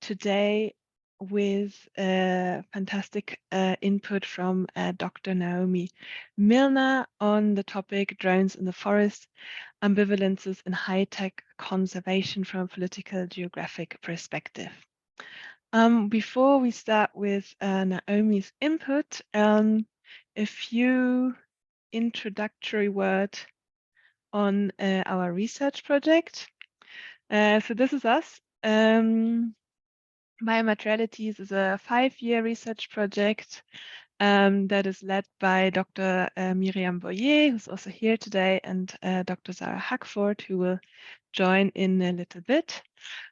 today with a fantastic input from Dr. Naomi Millner on the topic drones in the forest, ambivalences in high-tech conservation from a political geographic perspective. Before we start with Naomi's input, a few introductory words on our research project. So this is us. Biomaterialities is a 5-year research project that is led by Dr. Miriam Boyer, who's also here today, and Dr. Sarah Hackford, who will join in a little bit.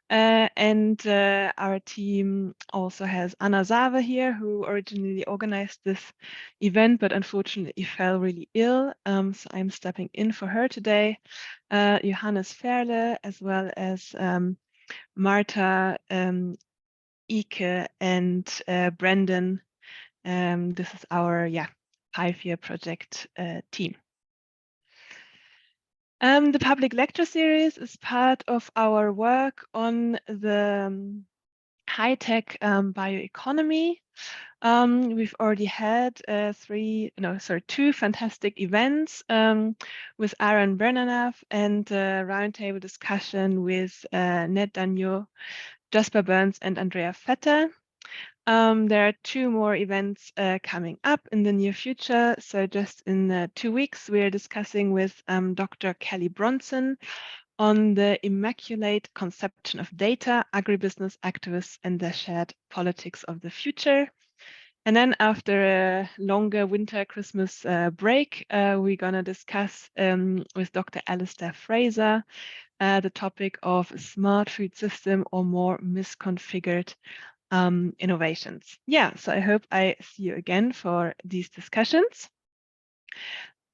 And our team also has Anna Save here, who originally organized this event, but unfortunately fell really ill. So I'm stepping in for her today. Johannes Ferle, as well as Marta, Ike, and Brendan. This is our 5-year project team. The public lecture series is part of our work on the high-tech bioeconomy. We've already had 2 fantastic events with Aaron Bernanav and a roundtable discussion with Ned Dagneau, Jasper Burns, and Andrea Vetter. There are 2 more events coming up in the near future. So just in 2 weeks, we are discussing with Dr. Kelly Bronson on the immaculate conception of data, agribusiness activists and their shared politics of the future. And then after a longer winter Christmas break, we're going to discuss with Dr. Alistair Fraser the topic of smart food system or more misconfigured innovations. Yeah, so I hope I see you again for these discussions.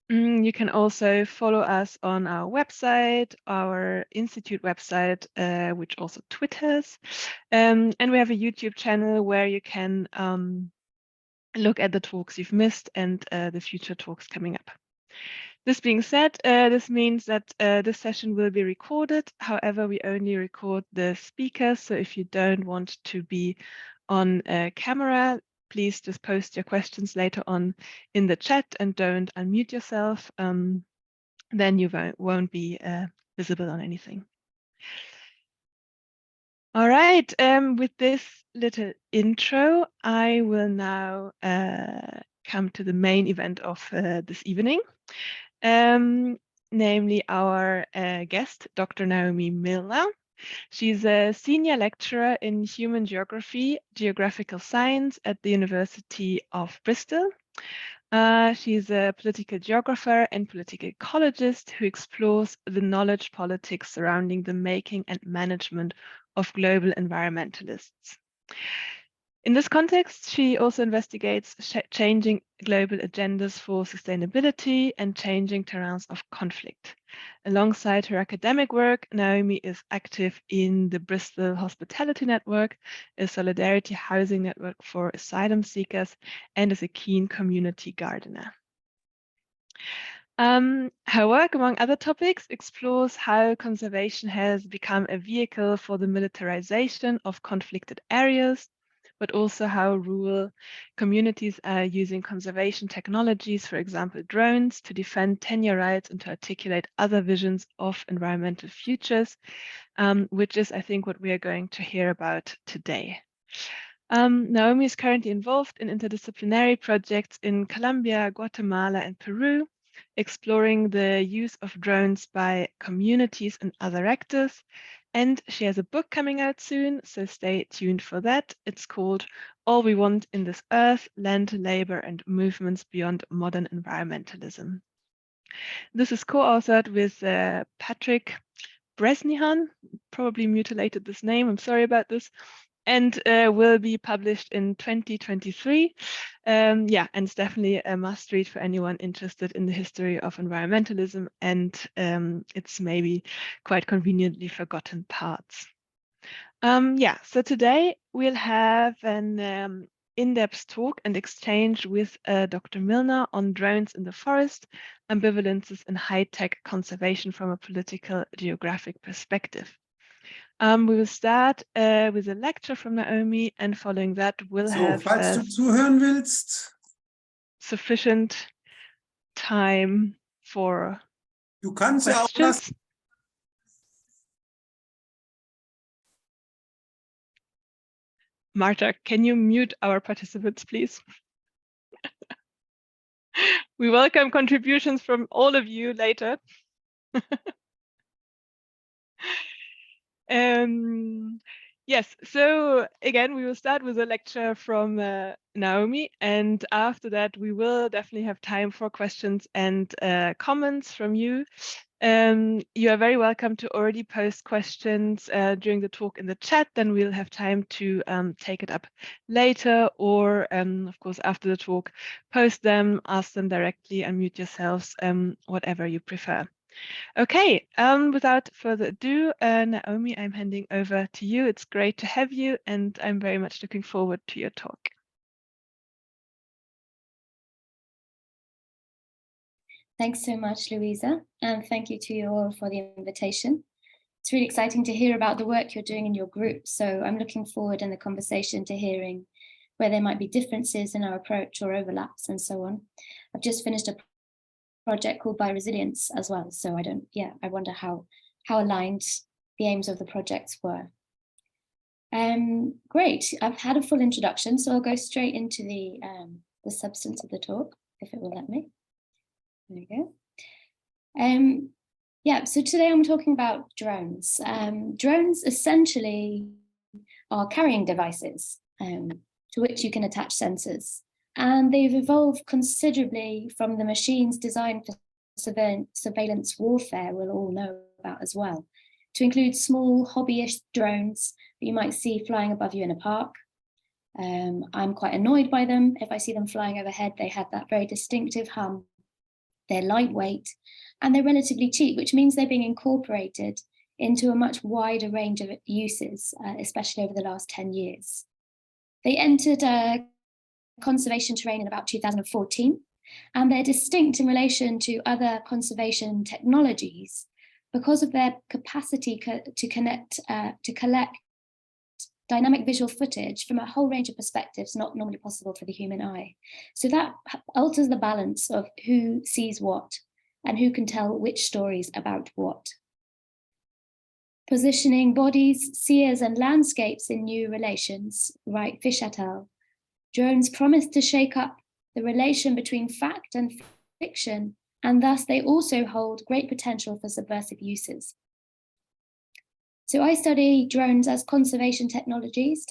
You can also follow us on our website, our institute website, which also twitters. And we have a YouTube channel where you can look at the talks you've missed and the future talks coming up. This being said, this means that this session will be recorded. However, we only record the speakers. So if you don't want to be on camera, please just post your questions later on in the chat and don't unmute yourself. Then you won't be visible on anything. All right, with this little intro, I will now come to the main event of this evening. Namely our guest, Dr. Naomi Millner. She's a senior lecturer in human geography, geographical science at the University of Bristol. She's a political geographer and political ecologist who explores the knowledge politics surrounding the making and management of global environmentalists. In this context, she also investigates changing global agendas for sustainability and changing terrains of conflict. Alongside her academic work, Naomi is active in the Bristol Hospitality Network, a solidarity housing network for asylum seekers, and is a keen community gardener. Her work, among other topics, explores how conservation has become a vehicle for the militarization of conflicted areas, but also how rural communities are using conservation technologies, for example, drones, to defend tenure rights and to articulate other visions of environmental futures, which is, I think, what we are going to hear about today. Naomi is currently involved in interdisciplinary projects in Colombia, Guatemala, and Peru, exploring the use of drones by communities and other actors. And she has a book coming out soon, so stay tuned for that. It's called All We Want in This Earth, Land, Labor, and Movements Beyond Modern Environmentalism. This is co-authored with Patrick Bresnihan, probably mutilated this name, I'm sorry about this, and will be published in 2023. And it's definitely a must read for anyone interested in the history of environmentalism and its maybe quite conveniently forgotten parts. So today we'll have an in-depth talk and exchange with Dr. Millner on drones in the forest, ambivalences in high-tech conservation from a political geographic perspective. We will start with a lecture from Naomi, and following that we'll have falls du zuhören willst, sufficient time for du kannst ja auch questions. Marta, can you mute our participants, please? We welcome contributions from all of you later. Yes, so again, we will start with a lecture from Naomi, and after that, we will definitely have time for questions and comments from you. You are very welcome to already post questions during the talk in the chat, then we'll have time to take it up later, or of course, after the talk, post them, ask them directly, unmute yourselves, whatever you prefer. Okay, without further ado, Naomi, I'm handing over to you. It's great to have you, and I'm very much looking forward to your talk. Thanks so much, Louisa, and thank you to you all for the invitation. It's really exciting to hear about the work you're doing in your group, so I'm looking forward in the conversation to hearing where there might be differences in our approach or overlaps and so on. I've just finished a project called Resilience as well, so I wonder how aligned the aims of the projects were. Great, I've had a full introduction, so I'll go straight into the substance of the talk, if it will let me. There we go. Yeah, so today I'm talking about drones. Drones essentially are carrying devices to which you can attach sensors. And they've evolved considerably from the machines designed for surveillance warfare we'll all know about as well, to include small hobbyist drones that you might see flying above you in a park. I'm quite annoyed by them. If I see them flying overhead, they have that very distinctive hum. They're lightweight and they're relatively cheap, which means they're being incorporated into a much wider range of uses, especially over the last 10 years. They entered conservation terrain in about 2014, and they're distinct in relation to other conservation technologies because of their capacity to collect dynamic visual footage from a whole range of perspectives not normally possible for the human eye. So that alters the balance of who sees what and who can tell which stories about what. Positioning bodies, seers, and landscapes in new relations, Wright Fish et al. Drones promise to shake up the relation between fact and fiction, and thus they also hold great potential for subversive uses. So I study drones as conservation technologies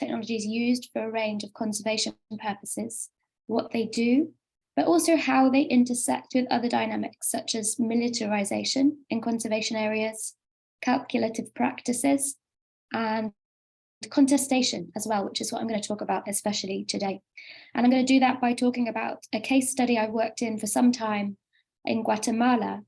used for a range of conservation purposes, what they do, but also how they intersect with other dynamics such as militarization in conservation areas, calculative practices, and contestation as well, which is what I'm going to talk about especially today. And I'm going to do that by talking about a case study I worked in for some time in Guatemala.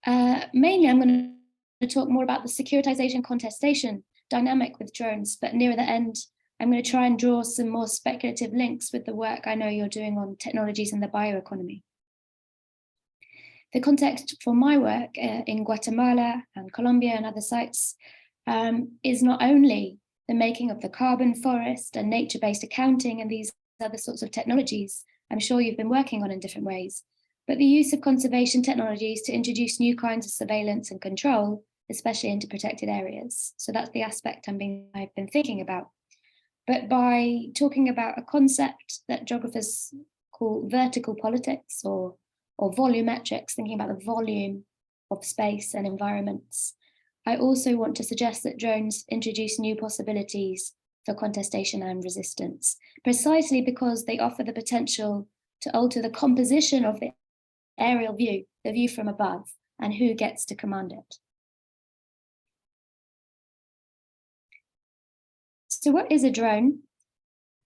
Mainly, I'm going to talk more about the securitization contestation dynamic with drones, but near the end, I'm going to try and draw some more speculative links with the work I know you're doing on technologies in the bioeconomy. The context for my work in Guatemala and Colombia and other sites is not only the making of the carbon forest and nature-based accounting and these other sorts of technologies I'm sure you've been working on in different ways, but the use of conservation technologies to introduce new kinds of surveillance and control, especially into protected areas. So that's the aspect I've been thinking about. But by talking about a concept that geographers call vertical politics or volumetrics, thinking about the volume of space and environments, I also want to suggest that drones introduce new possibilities for contestation and resistance, precisely because they offer the potential to alter the composition of the aerial view, the view from above, and who gets to command it. So what is a drone?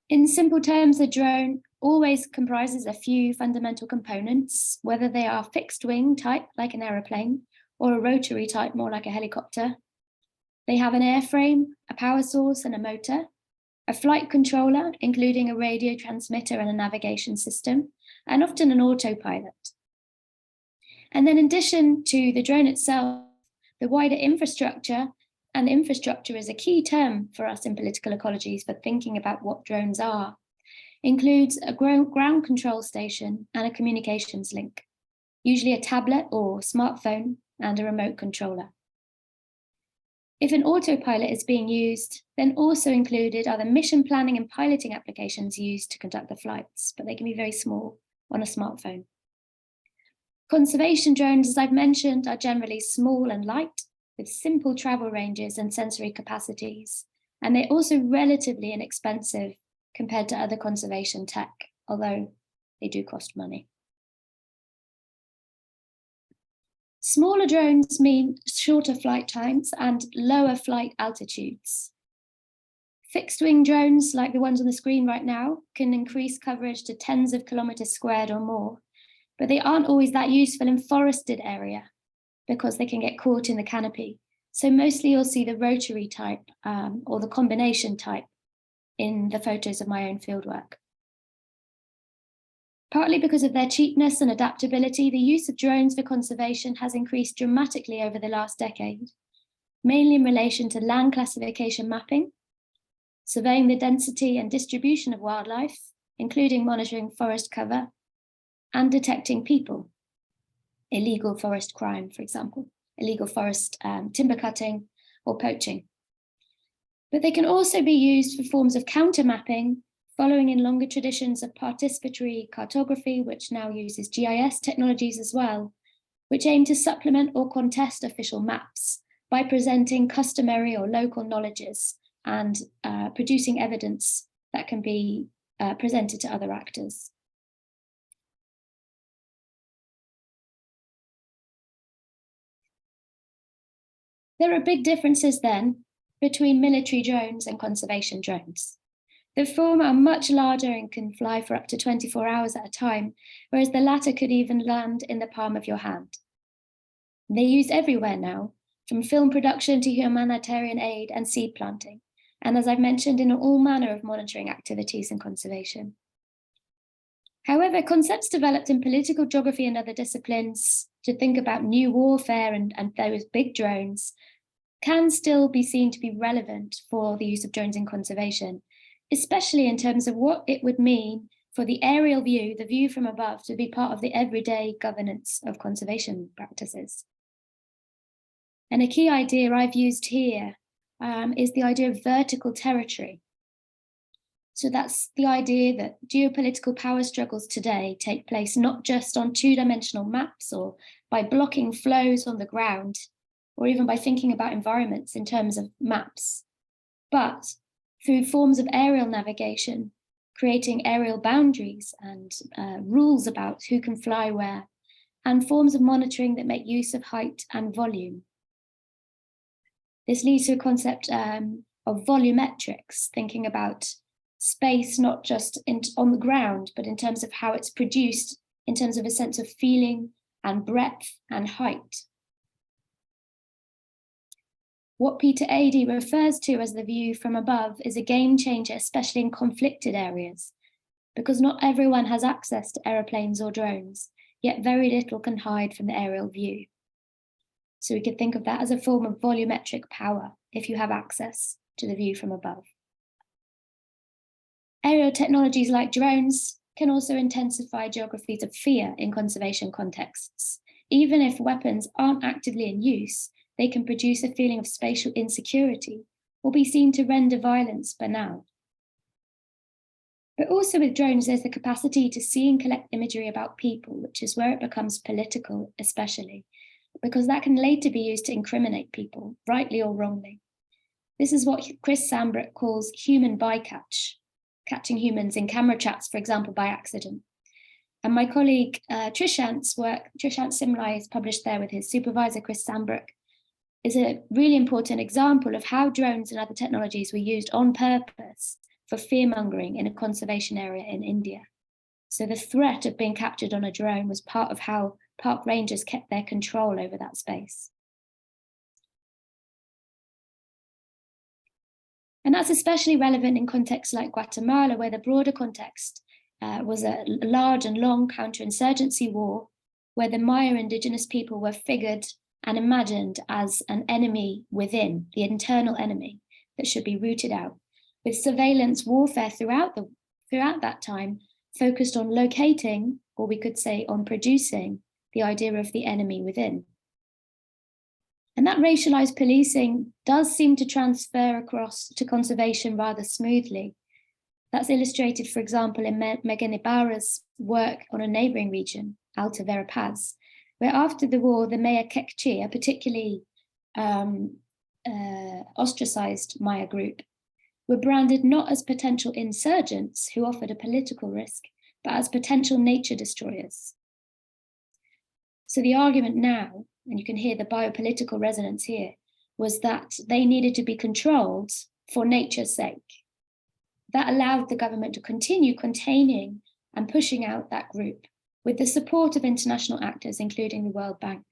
In simple terms, a drone always comprises a few fundamental components, whether they are fixed wing type, like an aeroplane, or a rotary type, more like a helicopter. They have an airframe, a power source, and a motor, a flight controller, including a radio transmitter and a navigation system, and often an autopilot. And then in addition to the drone itself, the wider infrastructure and infrastructure is a key term for us in political ecologies for thinking about what drones are, includes a ground control station and a communications link, usually a tablet or smartphone and a remote controller. If an autopilot is being used, then also included are the mission planning and piloting applications used to conduct the flights, but they can be very small on a smartphone. Conservation drones, as I've mentioned, are generally small and light, with simple travel ranges and sensory capacities, and they're also relatively inexpensive compared to other conservation tech, although they do cost money. Smaller drones mean shorter flight times and lower flight altitudes. Fixed-wing drones, like the ones on the screen right now, can increase coverage to tens of kilometers squared or more, but they aren't always that useful in forested area because they can get caught in the canopy. So mostly you'll see the rotary type or the combination type in the photos of my own fieldwork. Partly because of their cheapness and adaptability, the use of drones for conservation has increased dramatically over the last decade, mainly in relation to land classification mapping, surveying the density and distribution of wildlife, including monitoring forest cover, and detecting people, illegal forest crime, for example, illegal forest timber cutting or poaching. But they can also be used for forms of counter mapping, following in longer traditions of participatory cartography, which now uses GIS technologies as well, which aim to supplement or contest official maps by presenting customary or local knowledges and producing evidence that can be presented to other actors. There are big differences then between military drones and conservation drones. The former are much larger and can fly for up to 24 hours at a time, whereas the latter could even land in the palm of your hand. They're used everywhere now, from film production to humanitarian aid and seed planting, and as I've mentioned, in all manner of monitoring activities and conservation. However, concepts developed in political geography and other disciplines to think about new warfare and those big drones can still be seen to be relevant for the use of drones in conservation, especially in terms of what it would mean for the aerial view, the view from above, to be part of the everyday governance of conservation practices. And a key idea I've used here is the idea of vertical territory. So that's the idea that geopolitical power struggles today take place not just on two-dimensional maps or by blocking flows on the ground, or even by thinking about environments in terms of maps, but through forms of aerial navigation, creating aerial boundaries and rules about who can fly where, and forms of monitoring that make use of height and volume. This leads to a concept of volumetrics, thinking about space not just on the ground, but in terms of how it's produced, in terms of a sense of feeling and breadth and height. What Peter Adey refers to as the view from above is a game changer, especially in conflicted areas, because not everyone has access to aeroplanes or drones, yet very little can hide from the aerial view. So we could think of that as a form of volumetric power if you have access to the view from above. Aerial technologies like drones can also intensify geographies of fear in conservation contexts. Even if weapons aren't actively in use, they can produce a feeling of spatial insecurity or be seen to render violence banal. But also with drones, there's the capacity to see and collect imagery about people, which is where it becomes political, especially, because that can later be used to incriminate people, rightly or wrongly. This is what Chris Sambrook calls human bycatch, catching humans in camera traps, for example, by accident. And my colleague Trishant's work, Trishant Simlai, is published there with his supervisor, Chris Sambrook, is a really important example of how drones and other technologies were used on purpose for fear-mongering in a conservation area in India. So the threat of being captured on a drone was part of how park rangers kept their control over that space. And that's especially relevant in contexts like Guatemala, where the broader context was a large and long counterinsurgency war, where the Maya indigenous people were figured and imagined as an enemy within, the internal enemy that should be rooted out, with surveillance warfare throughout that time focused on locating, or we could say on producing, the idea of the enemy within. And that racialized policing does seem to transfer across to conservation rather smoothly. That's illustrated, for example, in Megan Ibarra's work on a neighboring region, Alta Verapaz, where after the war, the Maya Kekchi, a particularly ostracized Maya group, were branded not as potential insurgents who offered a political risk, but as potential nature destroyers. So the argument now, and you can hear the biopolitical resonance here, was that they needed to be controlled for nature's sake. That allowed the government to continue containing and pushing out that group with the support of international actors, including the World Bank.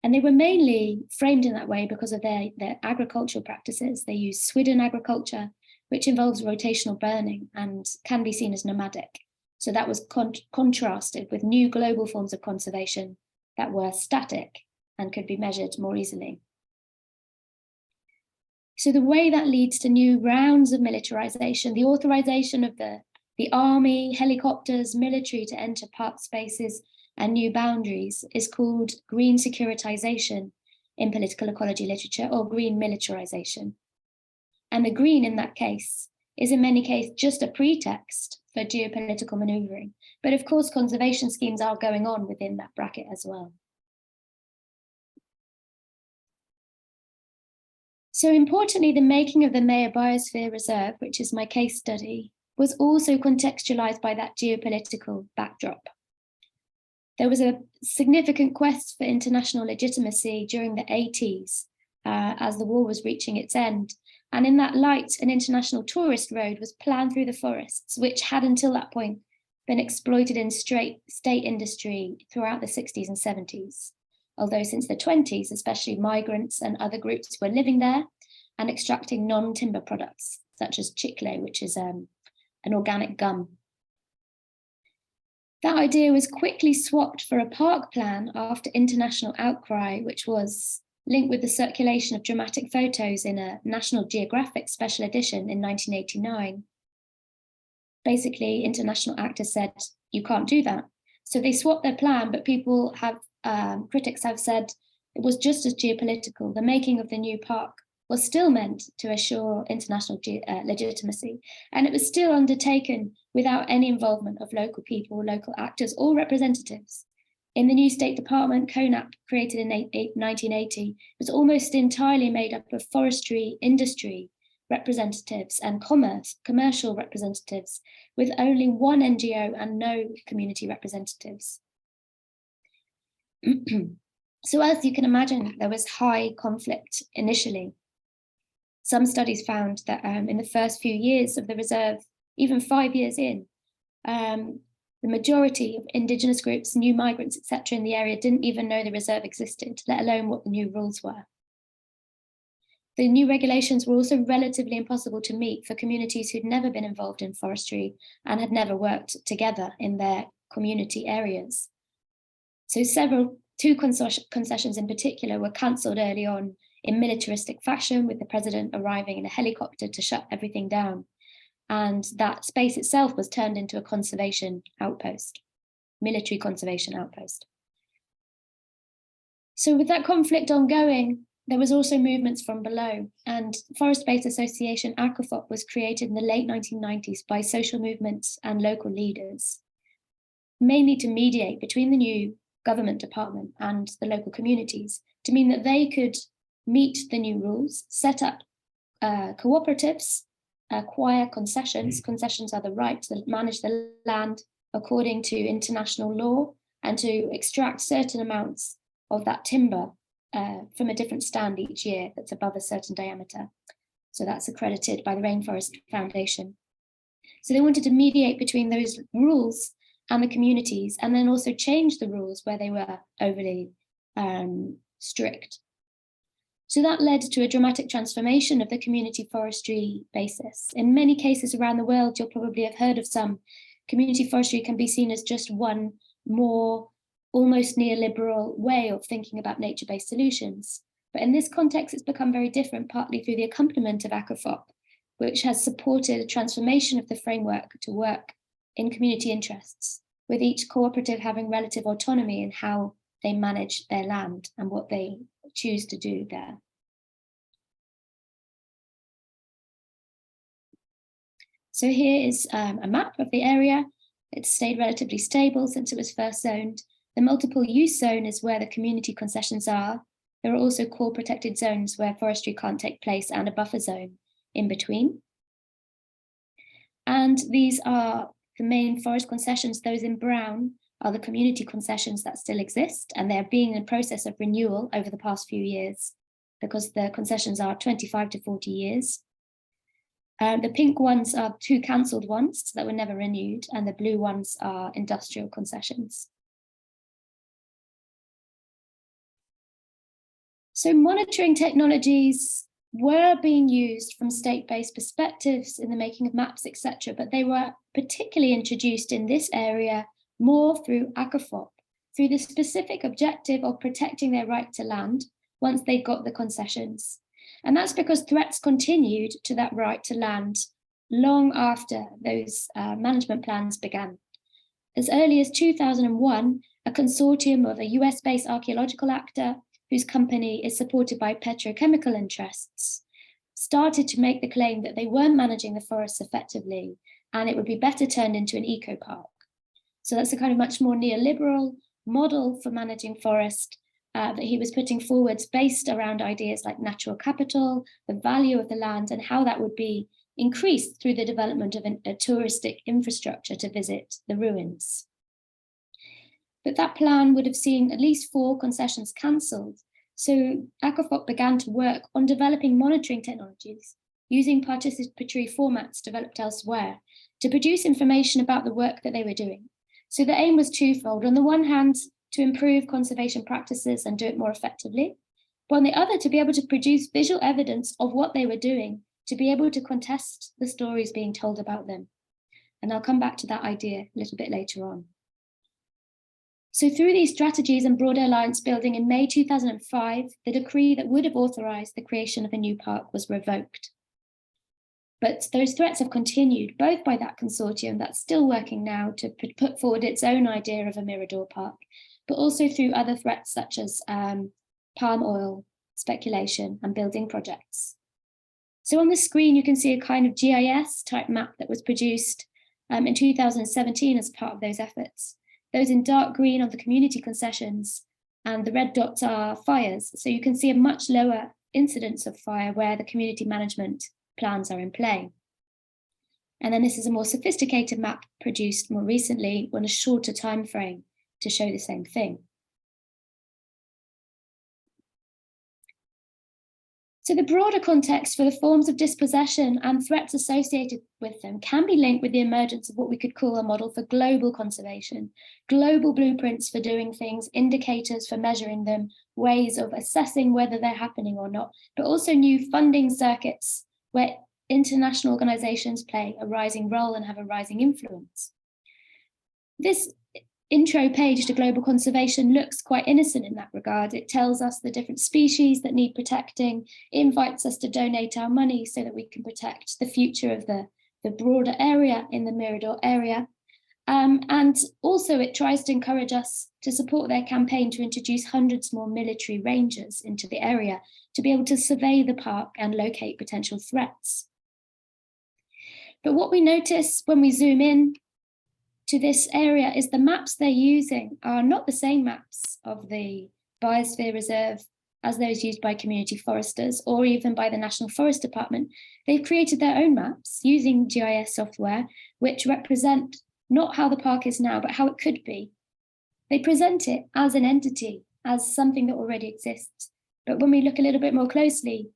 And they were mainly framed in that way because of their agricultural practices. They use Swidden agriculture, which involves rotational burning and can be seen as nomadic. So that was contrasted with new global forms of conservation that were static and could be measured more easily. So the way that leads to new rounds of militarization, the authorization of the army, helicopters, military to enter park spaces and new boundaries is called green securitization in political ecology literature, or green militarization. And the green in that case is in many cases just a pretext for geopolitical maneuvering. But of course, conservation schemes are going on within that bracket as well. So importantly, the making of the Maya Biosphere Reserve, which is my case study, was also contextualized by that geopolitical backdrop. There was a significant quest for international legitimacy during the 80s as the war was reaching its end. And in that light, an international tourist road was planned through the forests, which had until that point been exploited in state industry throughout the 60s and 70s. Although since the 20s, especially migrants and other groups were living there and extracting non-timber products, such as chicle, which is an organic gum. That idea was quickly swapped for a park plan after international outcry, which was linked with the circulation of dramatic photos in a National Geographic special edition in 1989. Basically, international actors said, you can't do that. So they swapped their plan, but people have, critics have said it was just as geopolitical. The making of the new park was still meant to assure international legitimacy, and it was still undertaken without any involvement of local people, local actors, or representatives. In the new State Department, CONAP, created in 1980, was almost entirely made up of forestry, industry representatives and commercial representatives, with only one NGO and no community representatives. So as you can imagine, there was high conflict initially. Some studies found that in the first few years of the reserve, even 5 years in, the majority of indigenous groups, new migrants, etc. in the area didn't even know the reserve existed, let alone what the new rules were. The new regulations were also relatively impossible to meet for communities who'd never been involved in forestry and had never worked together in their community areas. So two concessions in particular were cancelled early on in militaristic fashion, with the president arriving in a helicopter to shut everything down. And that space itself was turned into a conservation outpost, military conservation outpost. So with that conflict ongoing, there was also movements from below, and Forest-Based Association ACOFOP was created in the late 1990s by social movements and local leaders, mainly to mediate between the new government department and the local communities, to mean that they could meet the new rules, set up cooperatives, acquire concessions. Concessions are the right to manage the land according to international law and to extract certain amounts of that timber from a different stand each year that's above a certain diameter. So that's accredited by the Rainforest Foundation. So they wanted to mediate between those rules and the communities, and then also change the rules where they were overly strict. So that led to a dramatic transformation of the community forestry basis. In many cases around the world, you'll probably have heard of some, community forestry can be seen as just one more almost neoliberal way of thinking about nature-based solutions. But in this context, it's become very different, partly through the accompaniment of ACOFOP, which has supported a transformation of the framework to work in community interests, with each cooperative having relative autonomy in how they manage their land and what they choose to do there. So here is a map of the area. It's stayed relatively stable since it was first zoned. The multiple use zone is where the community concessions are. There are also core protected zones where forestry can't take place and a buffer zone in between. And these are the main forest concessions. Those in brown are the community concessions that still exist, and they're being in process of renewal over the past few years because the concessions are 25 to 40 years. The pink ones are 2 cancelled ones that were never renewed, and the blue ones are industrial concessions. So monitoring technologies were being used from state-based perspectives in the making of maps, etc., but they were particularly introduced in this area more through ACOFOP, through the specific objective of protecting their right to land once they got the concessions. And that's because threats continued to that right to land long after those management plans began. As early as 2001, a consortium of a US-based archaeological actor whose company is supported by petrochemical interests, started to make the claim that they weren't managing the forests effectively and it would be better turned into an eco-park. So that's a kind of much more neoliberal model for managing forest that he was putting forwards based around ideas like natural capital, the value of the land, and how that would be increased through the development of a touristic infrastructure to visit the ruins. But that plan would have seen at least 4 concessions cancelled. So ACOFOP began to work on developing monitoring technologies using participatory formats developed elsewhere to produce information about the work that they were doing. So the aim was twofold. On the one hand, to improve conservation practices and do it more effectively, but on the other, to be able to produce visual evidence of what they were doing, to be able to contest the stories being told about them. And I'll come back to that idea a little bit later on. So through these strategies and broader alliance building in May 2005, the decree that would have authorized the creation of a new park was revoked. But those threats have continued, both by that consortium that's still working now to put forward its own idea of a Mirador Park, but also through other threats such as palm oil speculation and building projects. So on the screen, you can see a kind of GIS type map that was produced in 2017 as part of those efforts. Those in dark green are the community concessions, and the red dots are fires. So you can see a much lower incidence of fire where the community management plans are in play. And then this is a more sophisticated map produced more recently on a shorter time frame to show the same thing. So the broader context for the forms of dispossession and threats associated with them can be linked with the emergence of what we could call a model for global conservation, global blueprints for doing things, indicators for measuring them, ways of assessing whether they're happening or not, but also new funding circuits where international organizations play a rising role and have a rising influence. This intro page to global conservation looks quite innocent in that regard. It tells us the different species that need protecting, it invites us to donate our money so that we can protect the future of the broader area in the Mirador area. And also it tries to encourage us to support their campaign to introduce hundreds more military rangers into the area to be able to survey the park and locate potential threats. But what we notice when we zoom in to this area is the maps they're using are not the same maps of the Biosphere Reserve as those used by community foresters or even by the National Forest Department. They've created their own maps using GIS software, which represent not how the park is now, but how it could be. They present it as an entity, as something that already exists. But when we look a little bit more closely,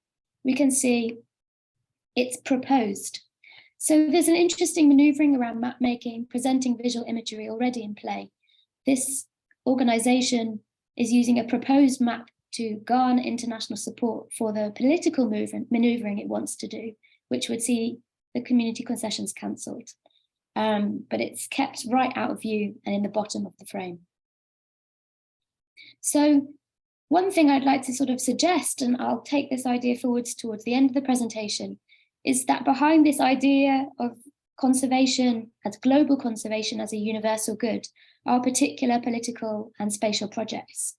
we can see it's proposed. So there's an interesting maneuvering around map making, presenting visual imagery already in play. This organization is using a proposed map to garner international support for the political maneuvering it wants to do, which would see the community concessions cancelled. But it's kept right out of view and in the bottom of the frame. So one thing I'd like to sort of suggest, and I'll take this idea forwards towards the end of the presentation, is that behind this idea of conservation as global conservation as a universal good are particular political and spatial projects.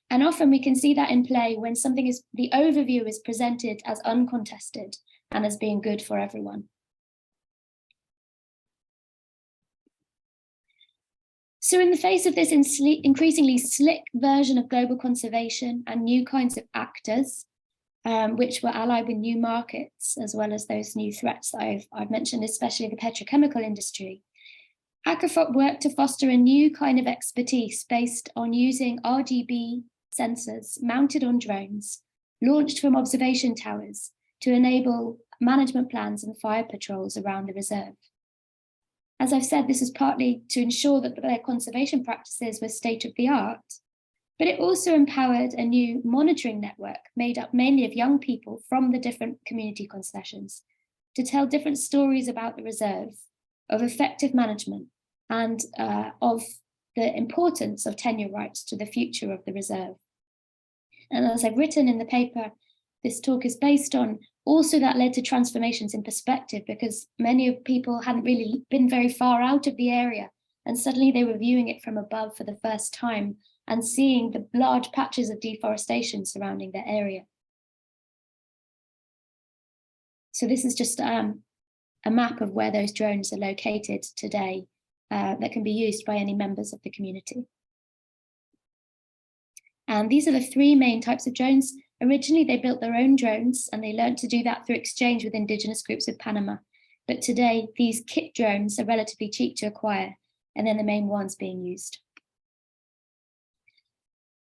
And often we can see that in play when the overview is presented as uncontested and as being good for everyone. So in the face of this increasingly slick version of global conservation and new kinds of actors, which were allied with new markets, as well as those new threats that I've mentioned, especially the petrochemical industry, ACOFOP worked to foster a new kind of expertise based on using RGB sensors mounted on drones, launched from observation towers, to enable management plans and fire patrols around the reserve. As I've said, this is partly to ensure that their conservation practices were state-of-the-art, but it also empowered a new monitoring network made up mainly of young people from the different community concessions to tell different stories about the reserve, of effective management, and of the importance of tenure rights to the future of the reserve. And as I've written in the paper, this talk is based on also that led to transformations in perspective, because many of people hadn't really been very far out of the area, and suddenly they were viewing it from above for the first time and seeing the large patches of deforestation surrounding their area. So this is just a map of where those drones are located today that can be used by any members of the community. And these are the three main types of drones. Originally, they built their own drones, and they learned to do that through exchange with indigenous groups of Panama. But today, these kit drones are relatively cheap to acquire, and then the main ones being used.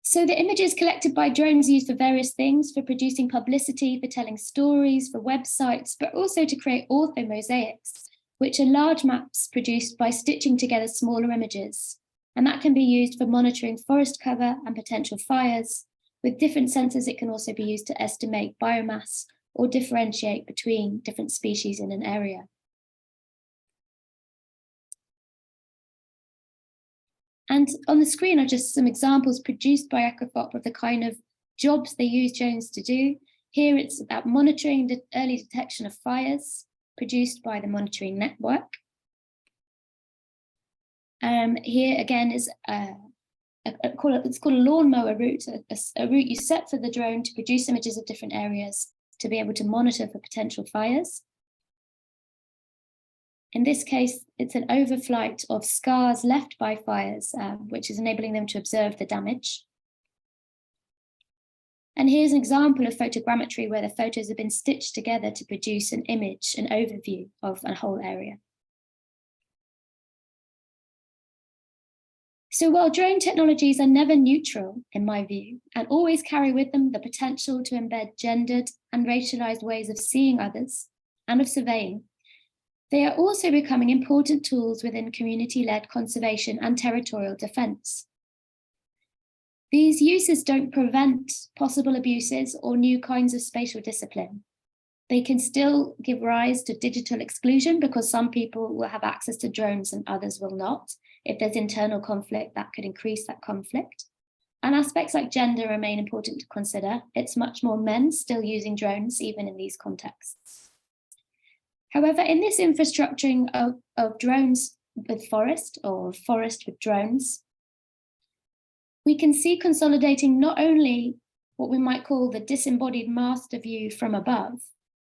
So the images collected by drones are used for various things, for producing publicity, for telling stories, for websites, but also to create orthomosaics, which are large maps produced by stitching together smaller images. And that can be used for monitoring forest cover and potential fires. With different sensors, it can also be used to estimate biomass or differentiate between different species in an area. And on the screen are just some examples produced by ACOFOP of the kind of jobs they use drones to do. Here it's about monitoring the early detection of fires produced by the monitoring network. Here again is it's called a lawnmower route, a route you set for the drone to produce images of different areas to be able to monitor for potential fires. In this case, it's an overflight of scars left by fires, which is enabling them to observe the damage. And here's an example of photogrammetry where the photos have been stitched together to produce an image, an overview of a whole area. So while drone technologies are never neutral, in my view, and always carry with them the potential to embed gendered and racialized ways of seeing others and of surveying, they are also becoming important tools within community-led conservation and territorial defense. These uses don't prevent possible abuses or new kinds of spatial discipline. They can still give rise to digital exclusion because some people will have access to drones and others will not. If there's internal conflict, that could increase that conflict. And aspects like gender remain important to consider. It's much more men still using drones, even in these contexts. However, in this infrastructuring of drones with forest, or forest with drones, we can see consolidating not only what we might call the disembodied master view from above,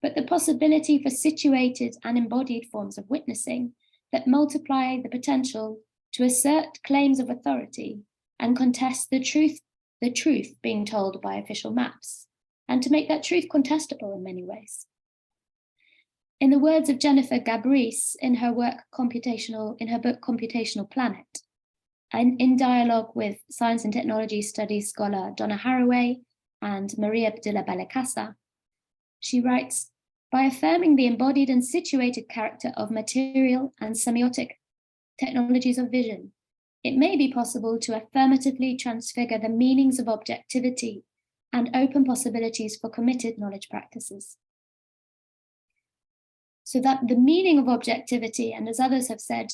but the possibility for situated and embodied forms of witnessing that multiply the potential to assert claims of authority and contest the truth being told by official maps, and to make that truth contestable in many ways. In the words of Jennifer Gabrice in her book Computational Planet, and in dialogue with science and technology studies scholar Donna Haraway and Maria de la Balecasa, she writes, by affirming the embodied and situated character of material and semiotic technologies of vision, it may be possible to affirmatively transfigure the meanings of objectivity and open possibilities for committed knowledge practices. So that the meaning of objectivity, and as others have said,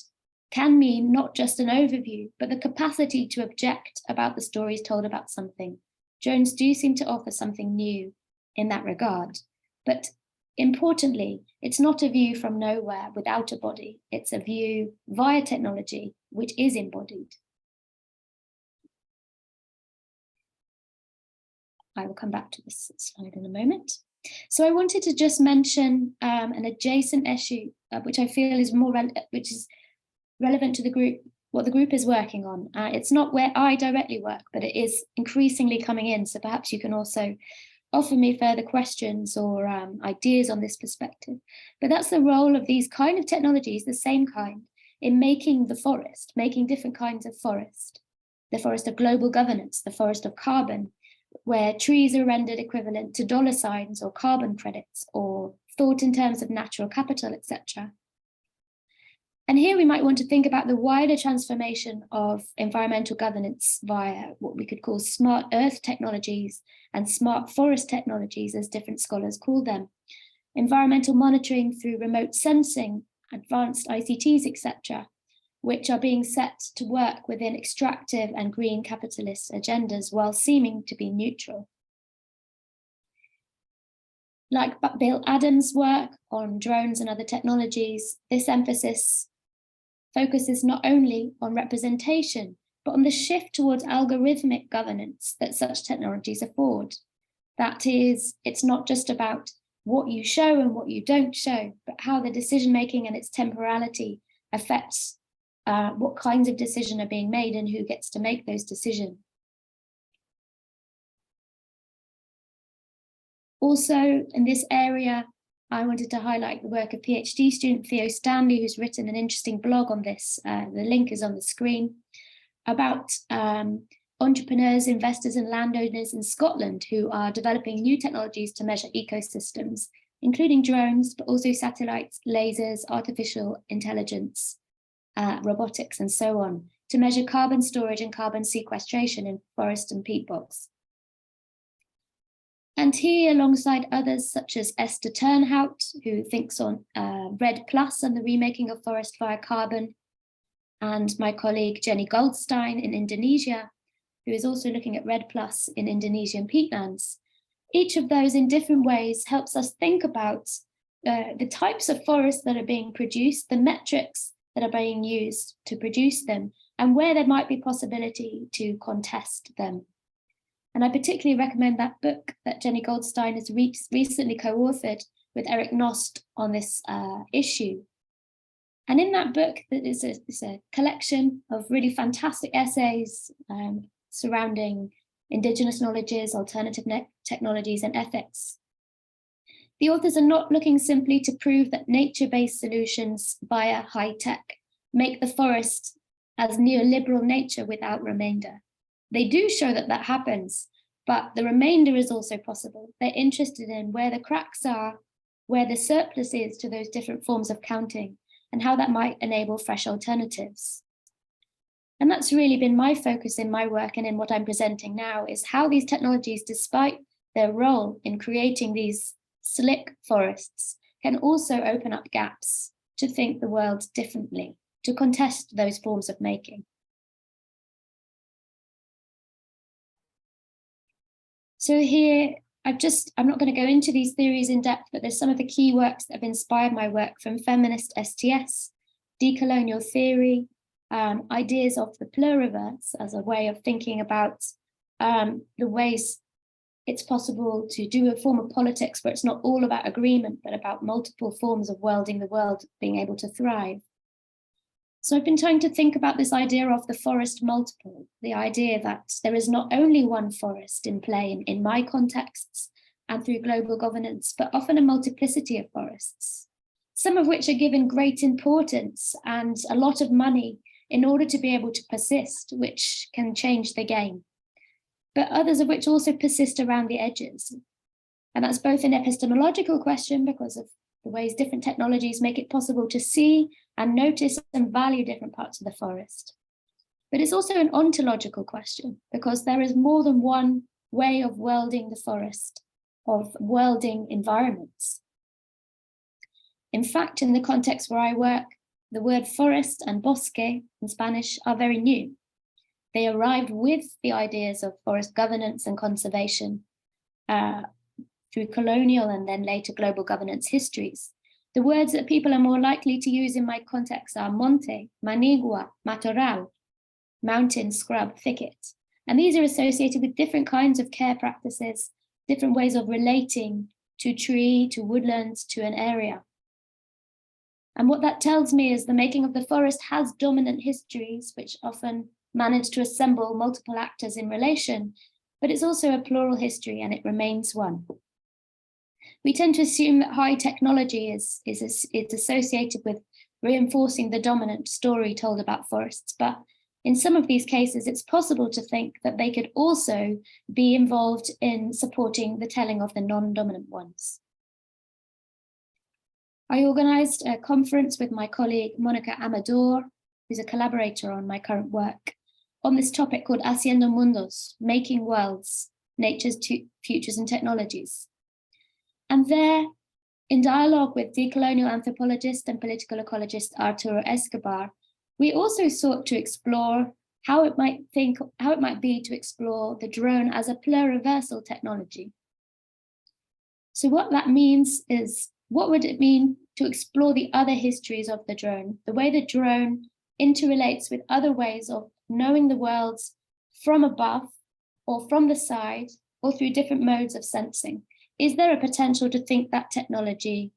can mean not just an overview, but the capacity to object about the stories told about something. Drones do seem to offer something new in that regard, but importantly, it's not a view from nowhere without a body. It's a view via technology, which is embodied. I will come back to this slide in a moment. So I wanted to just mention an adjacent issue, which I feel is which is relevant to the group, what the group is working on. It's not where I directly work, but it is increasingly coming in. So perhaps you can also offer me further questions or ideas on this perspective. But that's the role of these kind of technologies, the same kind, in making the forest, making different kinds of forest. The forest of global governance, the forest of carbon, where trees are rendered equivalent to dollar signs or carbon credits, or thought in terms of natural capital, etc. And here we might want to think about the wider transformation of environmental governance via what we could call smart earth technologies and smart forest technologies, as different scholars call them. Environmental monitoring through remote sensing, advanced ICTs, etc., which are being set to work within extractive and green capitalist agendas while seeming to be neutral. Like Bill Adams' work on drones and other technologies, this emphasis focuses not only on representation, but on the shift towards algorithmic governance that such technologies afford. That is, it's not just about what you show and what you don't show, but how the decision-making and its temporality affects what kinds of decisions are being made and who gets to make those decisions. Also, in this area, I wanted to highlight the work of PhD student Theo Stanley, who's written an interesting blog on this. The link is on the screen, about entrepreneurs, investors, and landowners in Scotland who are developing new technologies to measure ecosystems, including drones, but also satellites, lasers, artificial intelligence, robotics, and so on, to measure carbon storage and carbon sequestration in forest and peat bogs. And he, alongside others such as Esther Turnhout, who thinks on REDD+ and the remaking of forest via carbon, and my colleague Jenny Goldstein in Indonesia, who is also looking at REDD+ in Indonesian peatlands. Each of those in different ways helps us think about the types of forests that are being produced, the metrics that are being used to produce them, and where there might be possibility to contest them. And I particularly recommend that book that Jenny Goldstein has recently co-authored with Eric Nost on this issue. And in that book, it's a collection of really fantastic essays surrounding indigenous knowledges, alternative technologies, and ethics. The authors are not looking simply to prove that nature-based solutions via high tech make the forest as neoliberal nature without remainder. They do show that that happens, but the remainder is also possible. They're interested in where the cracks are, where the surplus is to those different forms of counting, and how that might enable fresh alternatives. And that's really been my focus in my work and in what I'm presenting now, is how these technologies, despite their role in creating these slick forests, can also open up gaps to think the world differently, to contest those forms of making. So here, I'm not going to go into these theories in depth, but there's some of the key works that have inspired my work, from feminist STS, decolonial theory, ideas of the pluriverse as a way of thinking about the ways it's possible to do a form of politics where it's not all about agreement, but about multiple forms of welding the world being able to thrive. So I've been trying to think about this idea of the forest multiple, the idea that there is not only one forest in play in my contexts and through global governance, but often a multiplicity of forests, some of which are given great importance and a lot of money in order to be able to persist, which can change the game, but others of which also persist around the edges. And that's both an epistemological question, because of the ways different technologies make it possible to see and notice and value different parts of the forest. But it's also an ontological question, because there is more than one way of welding the forest, of welding environments. In fact, in the context where I work, The word forest and bosque in Spanish are very new. They arrived with the ideas of forest governance and conservation through colonial and then later global governance histories. The words that people are more likely to use in my context are monte, manigua, matorral, mountain, scrub, thicket. And these are associated with different kinds of care practices, different ways of relating to tree, to woodlands, to an area. And what that tells me is the making of the forest has dominant histories, which often manage to assemble multiple actors in relation, but it's also a plural history and it remains one. We tend to assume that high technology is associated with reinforcing the dominant story told about forests, but in some of these cases, it's possible to think that they could also be involved in supporting the telling of the non-dominant ones. I organized a conference with my colleague, Monica Amador, who's a collaborator on my current work, on this topic called Haciendo Mundos, Making Worlds, Nature's Futures and Technologies. And there, in dialogue with decolonial anthropologist and political ecologist Arturo Escobar, we also sought to explore how it might be to explore the drone as a pluriversal technology. So what that means is, what would it mean to explore the other histories of the drone, the way the drone interrelates with other ways of knowing the worlds from above or from the side or through different modes of sensing? Is there a potential to think that technology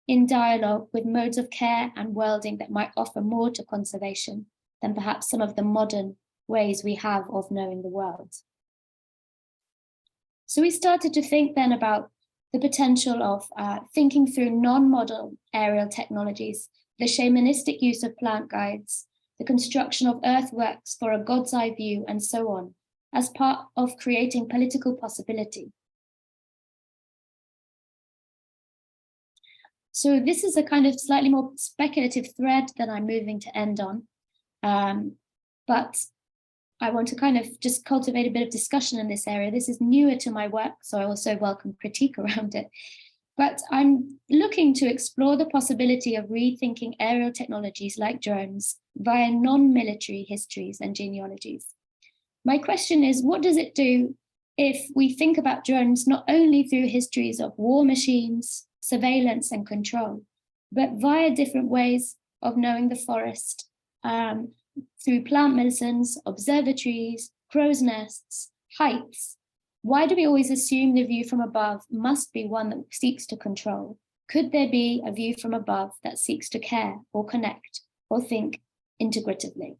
in dialogue with modes of care and worlding that might offer more to conservation than perhaps some of the modern ways we have of knowing the world? So we started to think then about the potential of thinking through non-model aerial technologies, the shamanistic use of plant guides, the construction of earthworks for a God's eye view, and so on, as part of creating political possibility. So this is a kind of slightly more speculative thread that I'm moving to end on, but I want to kind of just cultivate a bit of discussion in this area. This is newer to my work, so I also welcome critique around it. But I'm looking to explore the possibility of rethinking aerial technologies like drones via non-military histories and genealogies. My question is, what does it do if we think about drones not only through histories of war machines, surveillance and control, but via different ways of knowing the forest, through plant medicines, observatories, crow's nests, heights? Why do we always assume the view from above must be one that seeks to control? Could there be a view from above that seeks to care or connect or think integratively?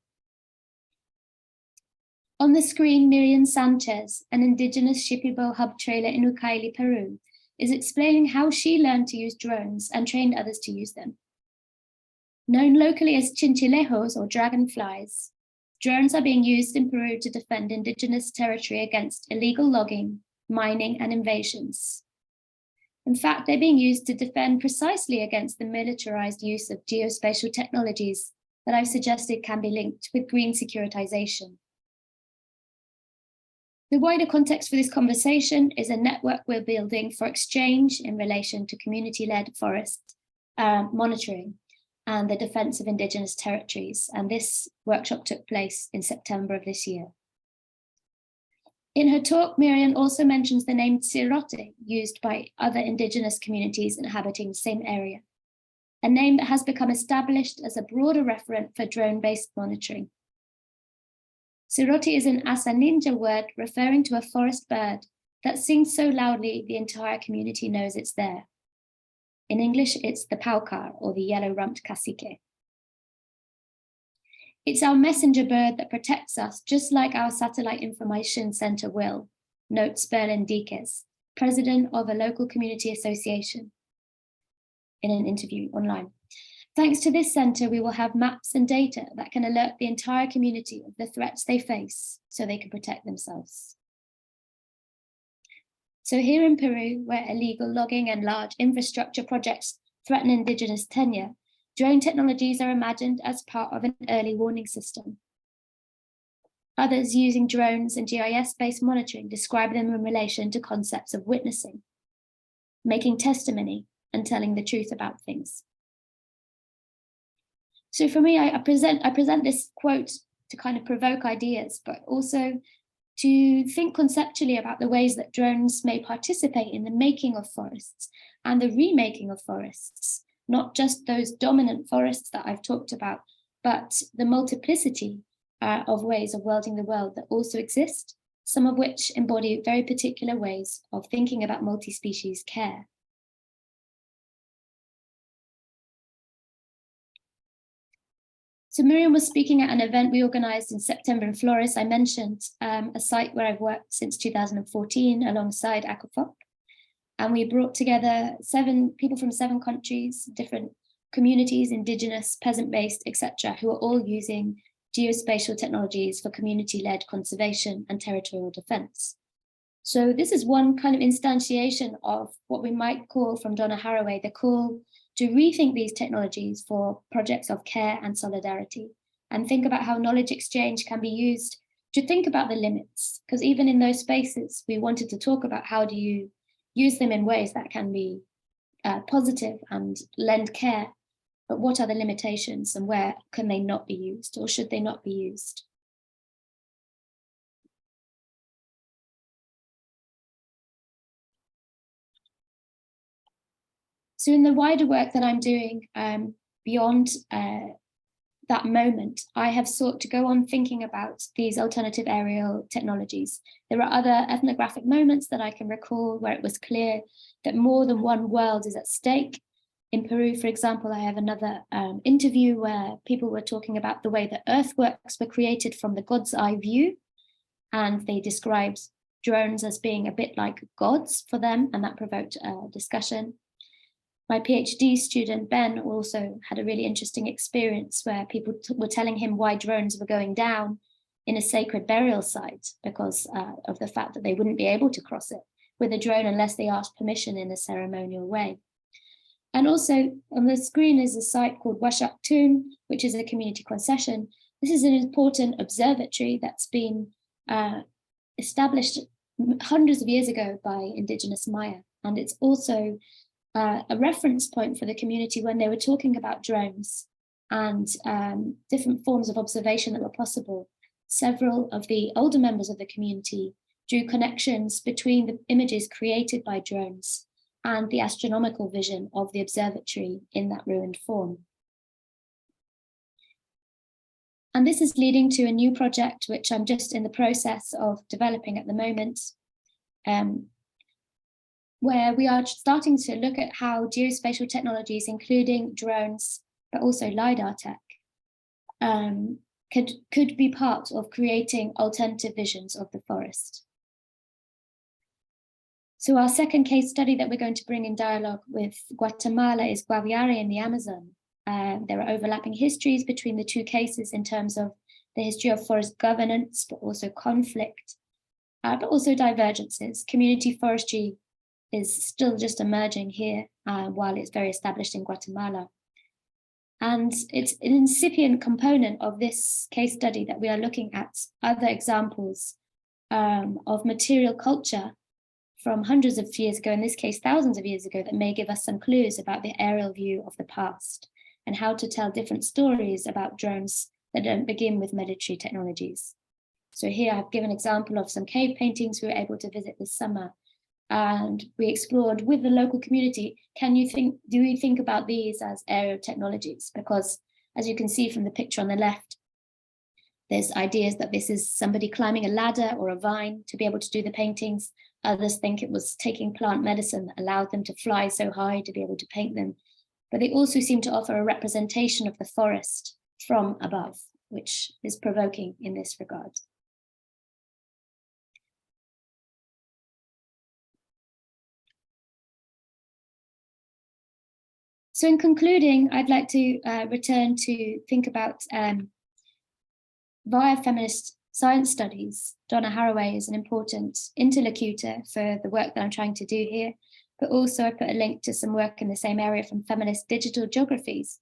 On the screen, Miriam Sanchez, an indigenous Shipibo hub trailer in Ucayali, Peru, is explaining how she learned to use drones and trained others to use them. Known locally as chinchillejos or dragonflies, drones are being used in Peru to defend indigenous territory against illegal logging, mining, and invasions. In fact, they're being used to defend precisely against the militarized use of geospatial technologies that I've suggested can be linked with green securitization. The wider context for this conversation is a network we're building for exchange in relation to community-led forest monitoring and the defense of indigenous territories. And this workshop took place in September of this year. In her talk, Miriam also mentions the name Tsirote, used by other indigenous communities inhabiting the same area, a name that has become established as a broader referent for drone-based monitoring. Tsirote is an Asa Ninja word referring to a forest bird that sings so loudly the entire community knows it's there. In English, it's the paucar, or the yellow-rumped cacique. It's our messenger bird that protects us, just like our satellite information center will, notes Berlin Diekes, president of a local community association, in an interview online. Thanks to this center, we will have maps and data that can alert the entire community of the threats they face so they can protect themselves. So here in Peru, where illegal logging and large infrastructure projects threaten indigenous tenure, drone technologies are imagined as part of an early warning system. Others using drones and GIS-based monitoring describe them in relation to concepts of witnessing, making testimony and telling the truth about things. So for me, I present this quote to kind of provoke ideas, but also to think conceptually about the ways that drones may participate in the making of forests and the remaking of forests, not just those dominant forests that I've talked about, but the multiplicity of ways of worlding the world that also exist, some of which embody very particular ways of thinking about multi-species care. So Miriam was speaking at an event we organized in September in Flores. I mentioned a site where I've worked since 2014 alongside Aquafop. And we brought together 7 people from 7 countries, different communities, indigenous, peasant-based, etc., who are all using geospatial technologies for community-led conservation and territorial defense. So this is one kind of instantiation of what we might call from Donna Haraway, the call to rethink these technologies for projects of care and solidarity, and think about how knowledge exchange can be used to think about the limits. Because even in those spaces, we wanted to talk about how do you use them in ways that can be positive and lend care, but what are the limitations and where can they not be used or should they not be used? So in the wider work that I'm doing beyond that moment, I have sought to go on thinking about these alternative aerial technologies. There are other ethnographic moments that I can recall where it was clear that more than one world is at stake. In Peru, for example, I have another interview where people were talking about the way that earthworks were created from the God's eye view, and they described drones as being a bit like gods for them, and that provoked a discussion. My PhD student, Ben, also had a really interesting experience where people were telling him why drones were going down in a sacred burial site because of the fact that they wouldn't be able to cross it with a drone unless they asked permission in a ceremonial way. And also on the screen is a site called Washak Tun, which is a community concession. This is an important observatory that's been established hundreds of years ago by indigenous Maya. And it's also a reference point for the community when they were talking about drones and different forms of observation that were possible. Several of the older members of the community drew connections between the images created by drones and the astronomical vision of the observatory in that ruined form. And this is leading to a new project, which I'm just in the process of developing at the moment, where we are starting to look at how geospatial technologies, including drones, but also LiDAR tech, could be part of creating alternative visions of the forest. So our second case study that we're going to bring in dialogue with Guatemala is Guaviare in the Amazon. There are overlapping histories between the 2 cases in terms of the history of forest governance, but also conflict, but also divergences. Community forestry is still just emerging here, while it's very established in Guatemala. And it's an incipient component of this case study that we are looking at other examples of material culture from hundreds of years ago, in this case, thousands of years ago, that may give us some clues about the aerial view of the past and how to tell different stories about drones that don't begin with military technologies. So here I've given an example of some cave paintings we were able to visit this summer. And we explored with the local community, do you think about these as aerial technologies? Because as you can see from the picture on the left, there's ideas that this is somebody climbing a ladder or a vine to be able to do the paintings. Others think it was taking plant medicine that allowed them to fly so high to be able to paint them. But they also seem to offer a representation of the forest from above, which is provoking in this regard. So in concluding, I'd like to return to think about, via feminist science studies, Donna Haraway is an important interlocutor for the work that I'm trying to do here, but also I put a link to some work in the same area from feminist digital geographies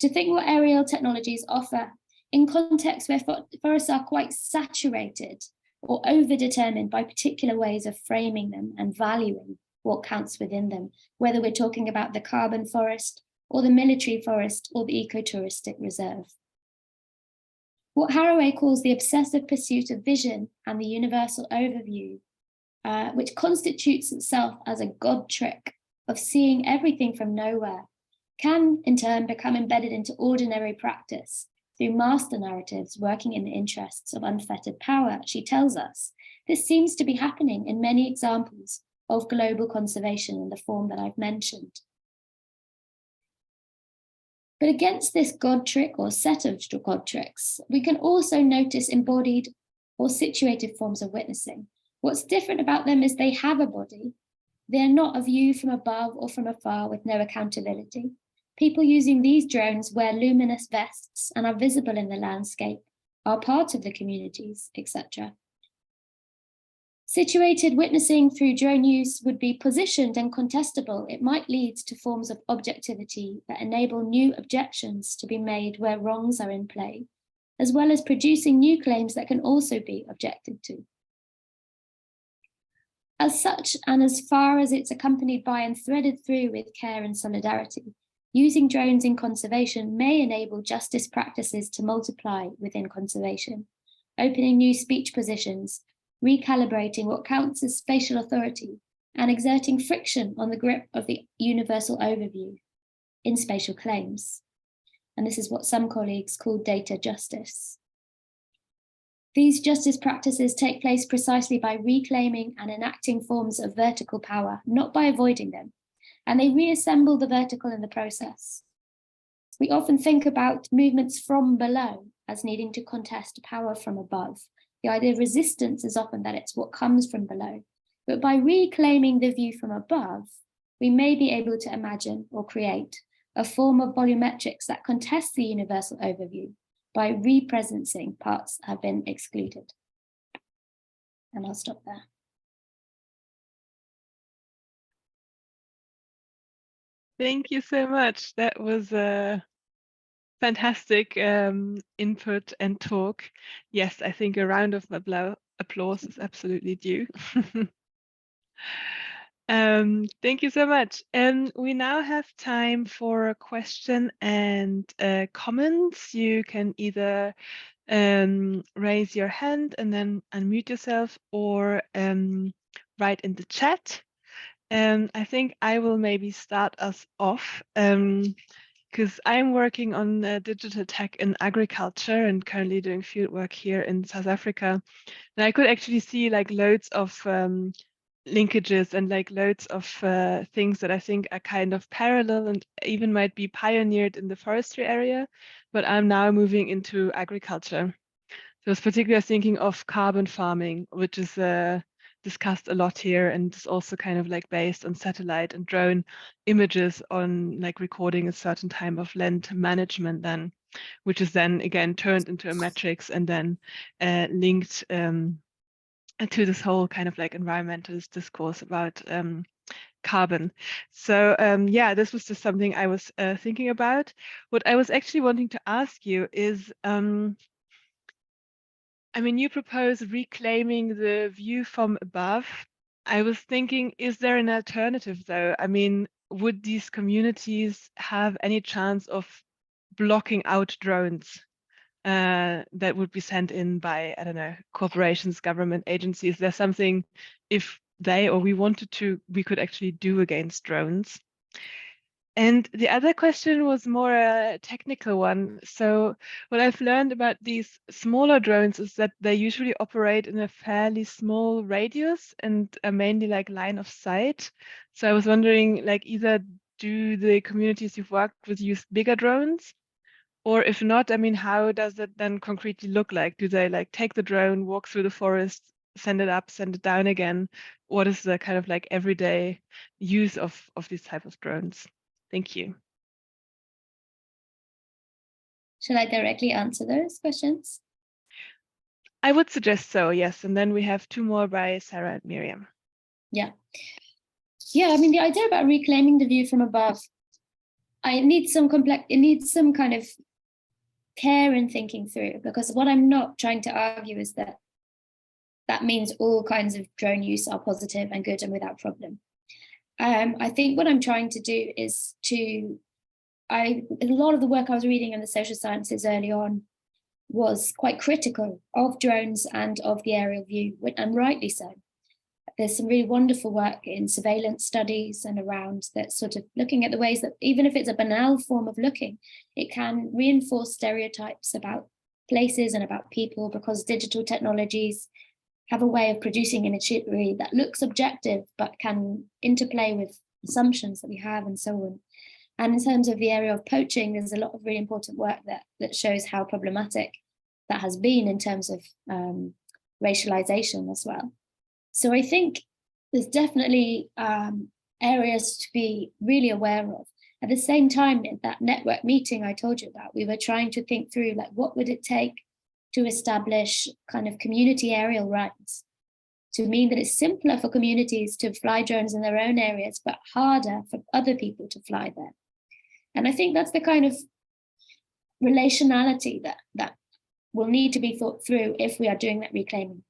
to think what aerial technologies offer in contexts where forests are quite saturated or overdetermined by particular ways of framing them and valuing what counts within them, whether we're talking about the carbon forest or the military forest, or the ecotouristic reserve. What Haraway calls the obsessive pursuit of vision and the universal overview, which constitutes itself as a God trick of seeing everything from nowhere, can in turn become embedded into ordinary practice through master narratives working in the interests of unfettered power, she tells us. This seems to be happening in many examples of global conservation in the form that I've mentioned. But against this God trick or set of God tricks, we can also notice embodied or situated forms of witnessing. What's different about them is they have a body. They're not a view from above or from afar with no accountability. People using these drones wear luminous vests and are visible in the landscape, are part of the communities, etc. Situated witnessing through drone use would be positioned and contestable. It might lead to forms of objectivity that enable new objections to be made where wrongs are in play, as well as producing new claims that can also be objected to. As such, and as far as it's accompanied by and threaded through with care and solidarity, using drones in conservation may enable justice practices to multiply within conservation, opening new speech positions, recalibrating what counts as spatial authority, and exerting friction on the grip of the universal overview in spatial claims. And this is what some colleagues call data justice. These justice practices take place precisely by reclaiming and enacting forms of vertical power, not by avoiding them, and they reassemble the vertical in the process. We often think about movements from below as needing to contest power from above. The idea of resistance is often that it's what comes from below. But by reclaiming the view from above, we may be able to imagine or create a form of volumetrics that contests the universal overview by represencing parts that have been excluded. And I'll stop there. Thank you so much. That was a fantastic input and talk. Yes, I think a round of applause is absolutely due. Thank you so much. We now have time for a question and comments. You can either raise your hand and then unmute yourself, or write in the chat. I think I will maybe start us off, because I'm working on digital tech in agriculture and currently doing field work here in South Africa. And I could actually see like loads of linkages and like loads of things that I think are kind of parallel and even might be pioneered in the forestry area, but I'm now moving into agriculture. So I was particularly thinking of carbon farming, which is discussed a lot here, and is also kind of like based on satellite and drone images on like recording a certain type of land management then, which is then again turned into a metrics and then linked to this whole kind of like environmentalist discourse about carbon. So yeah, this was just something I was thinking about. What I was actually wanting to ask you is, I mean, you propose reclaiming the view from above. I was thinking, is there an alternative though? I mean, would these communities have any chance of blocking out drones that would be sent in by, I don't know, corporations, government agencies? There's something, if they or we wanted to, we could actually do against drones. And the other question was more a technical one. So what I've learned about these smaller drones is that they usually operate in a fairly small radius and are mainly like line of sight. So I was wondering, like, either do the communities you've worked with use bigger drones? Or if not, I mean, how does it then concretely look like? Do they like take the drone, walk through the forest, send it up, send it down again? What is the kind of like everyday use of these type of drones? Thank you. Should I directly answer those questions? I would suggest so, yes. And then we have two more by Sarah and Miriam. Yeah. Yeah, I mean, the idea about reclaiming the view from above, it needs some kind of care and thinking through, because what I'm not trying to argue is that that means all kinds of drone use are positive and good and without problem. I think what I'm trying to do is to a lot of the work I was reading in the social sciences early on was quite critical of drones and of the aerial view, and rightly so. There's some really wonderful work in surveillance studies and around that, sort of looking at the ways that, even if it's a banal form of looking, it can reinforce stereotypes about places and about people, because digital technologies have a way of producing imagery that looks objective but can interplay with assumptions that we have and so on. And in terms of the area of poaching, there's a lot of really important work that shows how problematic that has been in terms of racialization as well. So I think there's definitely areas to be really aware of. At the same time, in that network meeting I told you about, we were trying to think through, like, what would it take to establish kind of community aerial rights, to mean that it's simpler for communities to fly drones in their own areas, but harder for other people to fly there. And I think that's the kind of relationality that will need to be thought through if we are doing that reclaiming.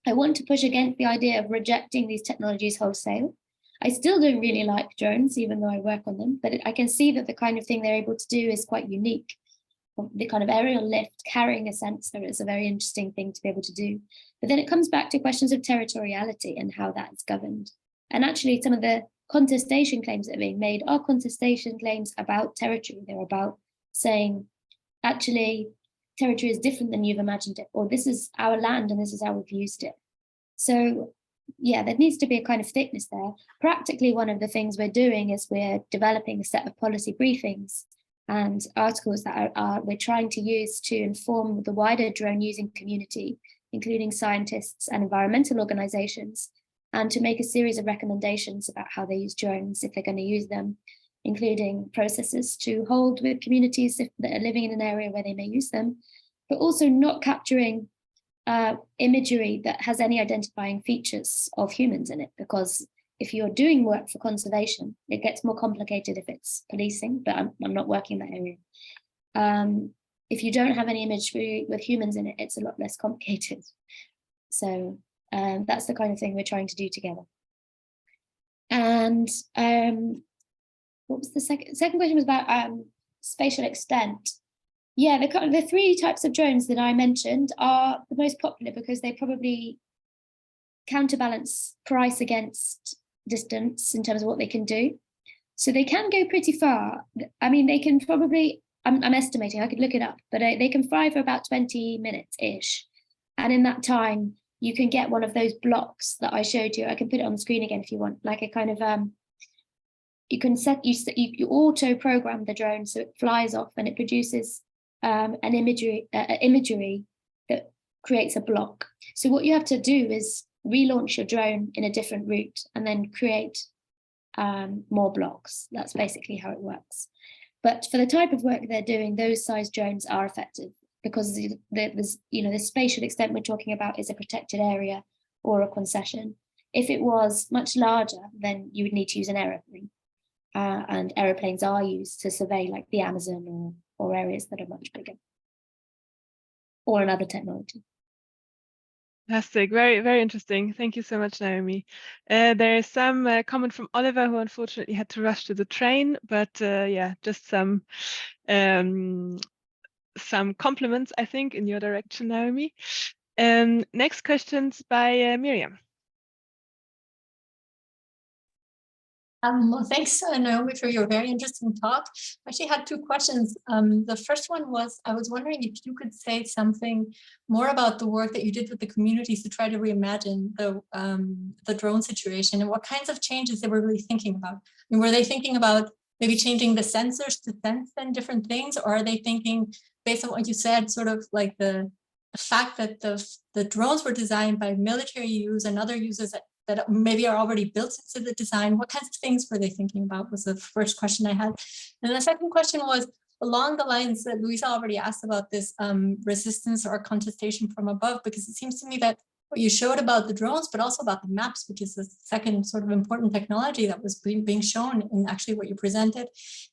I want to push against the idea of rejecting these technologies wholesale. I still don't really like drones, even though I work on them, but I can see that the kind of thing they're able to do is quite unique. The kind of aerial lift carrying a sensor is a very interesting thing to be able to do. But then it comes back to questions of territoriality and how that is governed. And actually, some of the contestation claims that are being made are contestation claims about territory. They're about saying, actually, territory is different than you've imagined it, or this is our land and this is how we've used it. So yeah, there needs to be a kind of thickness there. Practically, one of the things we're doing is we're developing a set of policy briefings and articles that we're trying to use to inform the wider drone using community, including scientists and environmental organizations, and to make a series of recommendations about how they use drones if they're going to use them, including processes to hold with communities that are living in an area where they may use them, but also not capturing imagery that has any identifying features of humans in it, because if you're doing work for conservation, it gets more complicated if it's policing, but I'm not working in that area. If you don't have any imagery with humans in it, it's a lot less complicated. So that's the kind of thing we're trying to do together. And what was the second question? Was about spatial extent. Yeah, the three types of drones that I mentioned are the most popular because they probably counterbalance price against distance in terms of what they can do. So they can go pretty far. I mean, they can probably, I'm estimating, I could look it up, but they can fly for about 20 minutes-ish. And in that time, you can get one of those blocks that I showed you. I can put it on the screen again if you want, like a kind of, you can you auto program the drone so it flies off and it produces an imagery that creates a block. So what you have to do is relaunch your drone in a different route and then create more blocks. That's basically how it works. But for the type of work they're doing, those size drones are effective because the spatial extent we're talking about is a protected area or a concession. If it was much larger, then you would need to use an aeroplane. And aeroplanes are used to survey like the Amazon or areas that are much bigger, or another technology. Fantastic, very, very interesting. Thank you so much, Naomi. There is some comment from Oliver, who unfortunately had to rush to the train, but yeah, just some compliments, I think, in your direction, Naomi. Next questions by Miriam. Well, thanks, Naomi, for your very interesting talk. I actually had two questions. The first one was, I was wondering if you could say something more about the work that you did with the communities to try to reimagine the drone situation and what kinds of changes they were really thinking about. I mean, were they thinking about maybe changing the sensors to sense then different things, or are they thinking, based on what you said, sort of like the fact that the drones were designed by military use and other uses that maybe are already built into the design? What kinds of things were they thinking about was the first question I had. And the second question was along the lines that Luisa already asked about this resistance or contestation from above, because it seems to me that what you showed about the drones, but also about the maps, which is the second sort of important technology that was being shown in actually what you presented,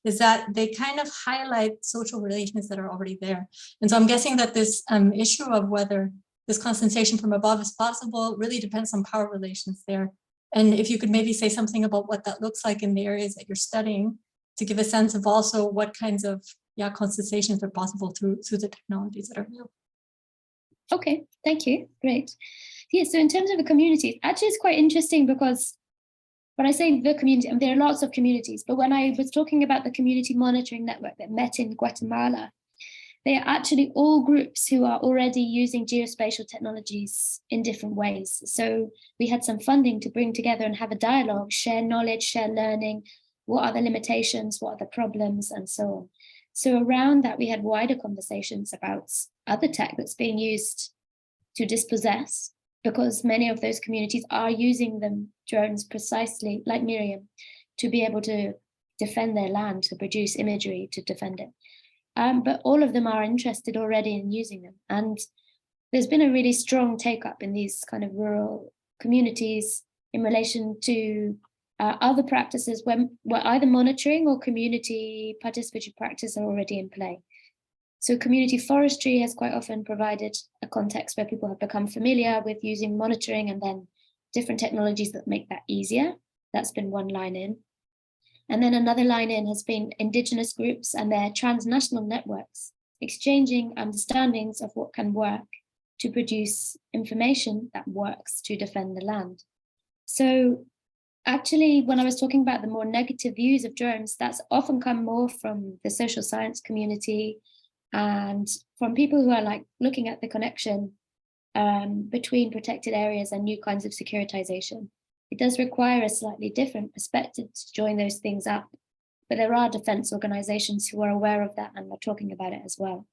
is that they kind of highlight social relations that are already there. And so I'm guessing that this issue of whether this concentration from above is possible really depends on power relations there. And if you could maybe say something about what that looks like in the areas that you're studying. to give a sense of also what kinds of consultations are possible through the technologies that are available. Okay, thank you. Great. Yeah, so in terms of the communities, actually it's quite interesting because when I say the community, there are lots of communities, but when I was talking about the community monitoring network that met in Guatemala, they are actually all groups who are already using geospatial technologies in different ways. So we had some funding to bring together and have a dialogue, share knowledge, share learning, what are the limitations, what are the problems, and so on. So around that, we had wider conversations about other tech that's being used to dispossess, because many of those communities are using them, drones, precisely like Miriam, to be able to defend their land, to produce imagery to defend it. But all of them are interested already in using them. And there's been a really strong take up in these kind of rural communities in relation to other practices where either monitoring or community participatory practice are already in play. So community forestry has quite often provided a context where people have become familiar with using monitoring and then different technologies that make that easier. That's been one line in. And then another line in has been indigenous groups and their transnational networks, exchanging understandings of what can work to produce information that works to defend the land. So actually, when I was talking about the more negative views of drones, that's often come more from the social science community and from people who are like looking at the connection between protected areas and new kinds of securitization. It does require a slightly different perspective to join those things up, but there are defense organizations who are aware of that and are talking about it as well.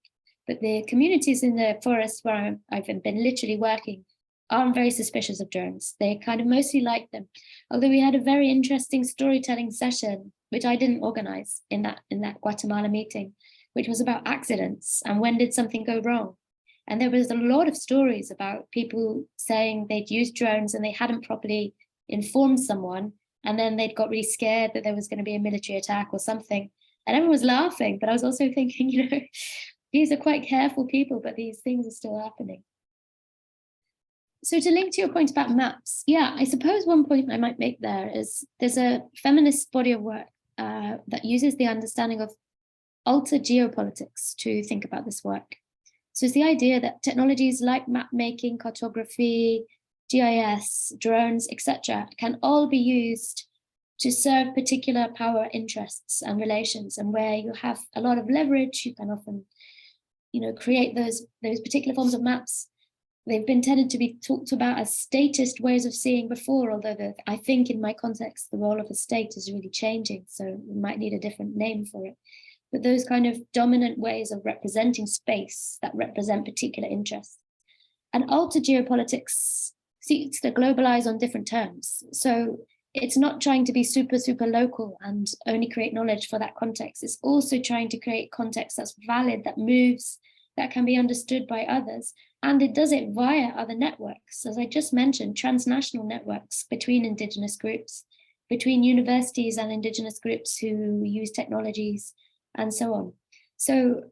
But the communities in the forest where I've been literally working aren't very suspicious of drones. They kind of mostly like them. Although we had a very interesting storytelling session, which I didn't organize in that Guatemala meeting, which was about accidents and when did something go wrong. And there was a lot of stories about people saying they'd used drones and they hadn't properly informed someone, and then they'd got really scared that there was going to be a military attack or something. And everyone was laughing, but I was also thinking, these are quite careful people, but these things are still happening. So to link to your point about maps, yeah, I suppose one point I might make there is there's a feminist body of work that uses the understanding of altered geopolitics to think about this work. So it's the idea that technologies like map making, cartography, GIS, drones, etc., can all be used to serve particular power interests and relations. And where you have a lot of leverage, you can often, create those particular forms of maps. They've been tended to be talked about as statist ways of seeing before, although I think in my context, the role of a state is really changing. So we might need a different name for it. But those kind of dominant ways of representing space that represent particular interests. And altered geopolitics seeks to globalize on different terms. So it's not trying to be super, super local and only create knowledge for that context. It's also trying to create context that's valid, that moves, that can be understood by others. And it does it via other networks. As I just mentioned, transnational networks between indigenous groups, between universities and indigenous groups who use technologies, and so on. So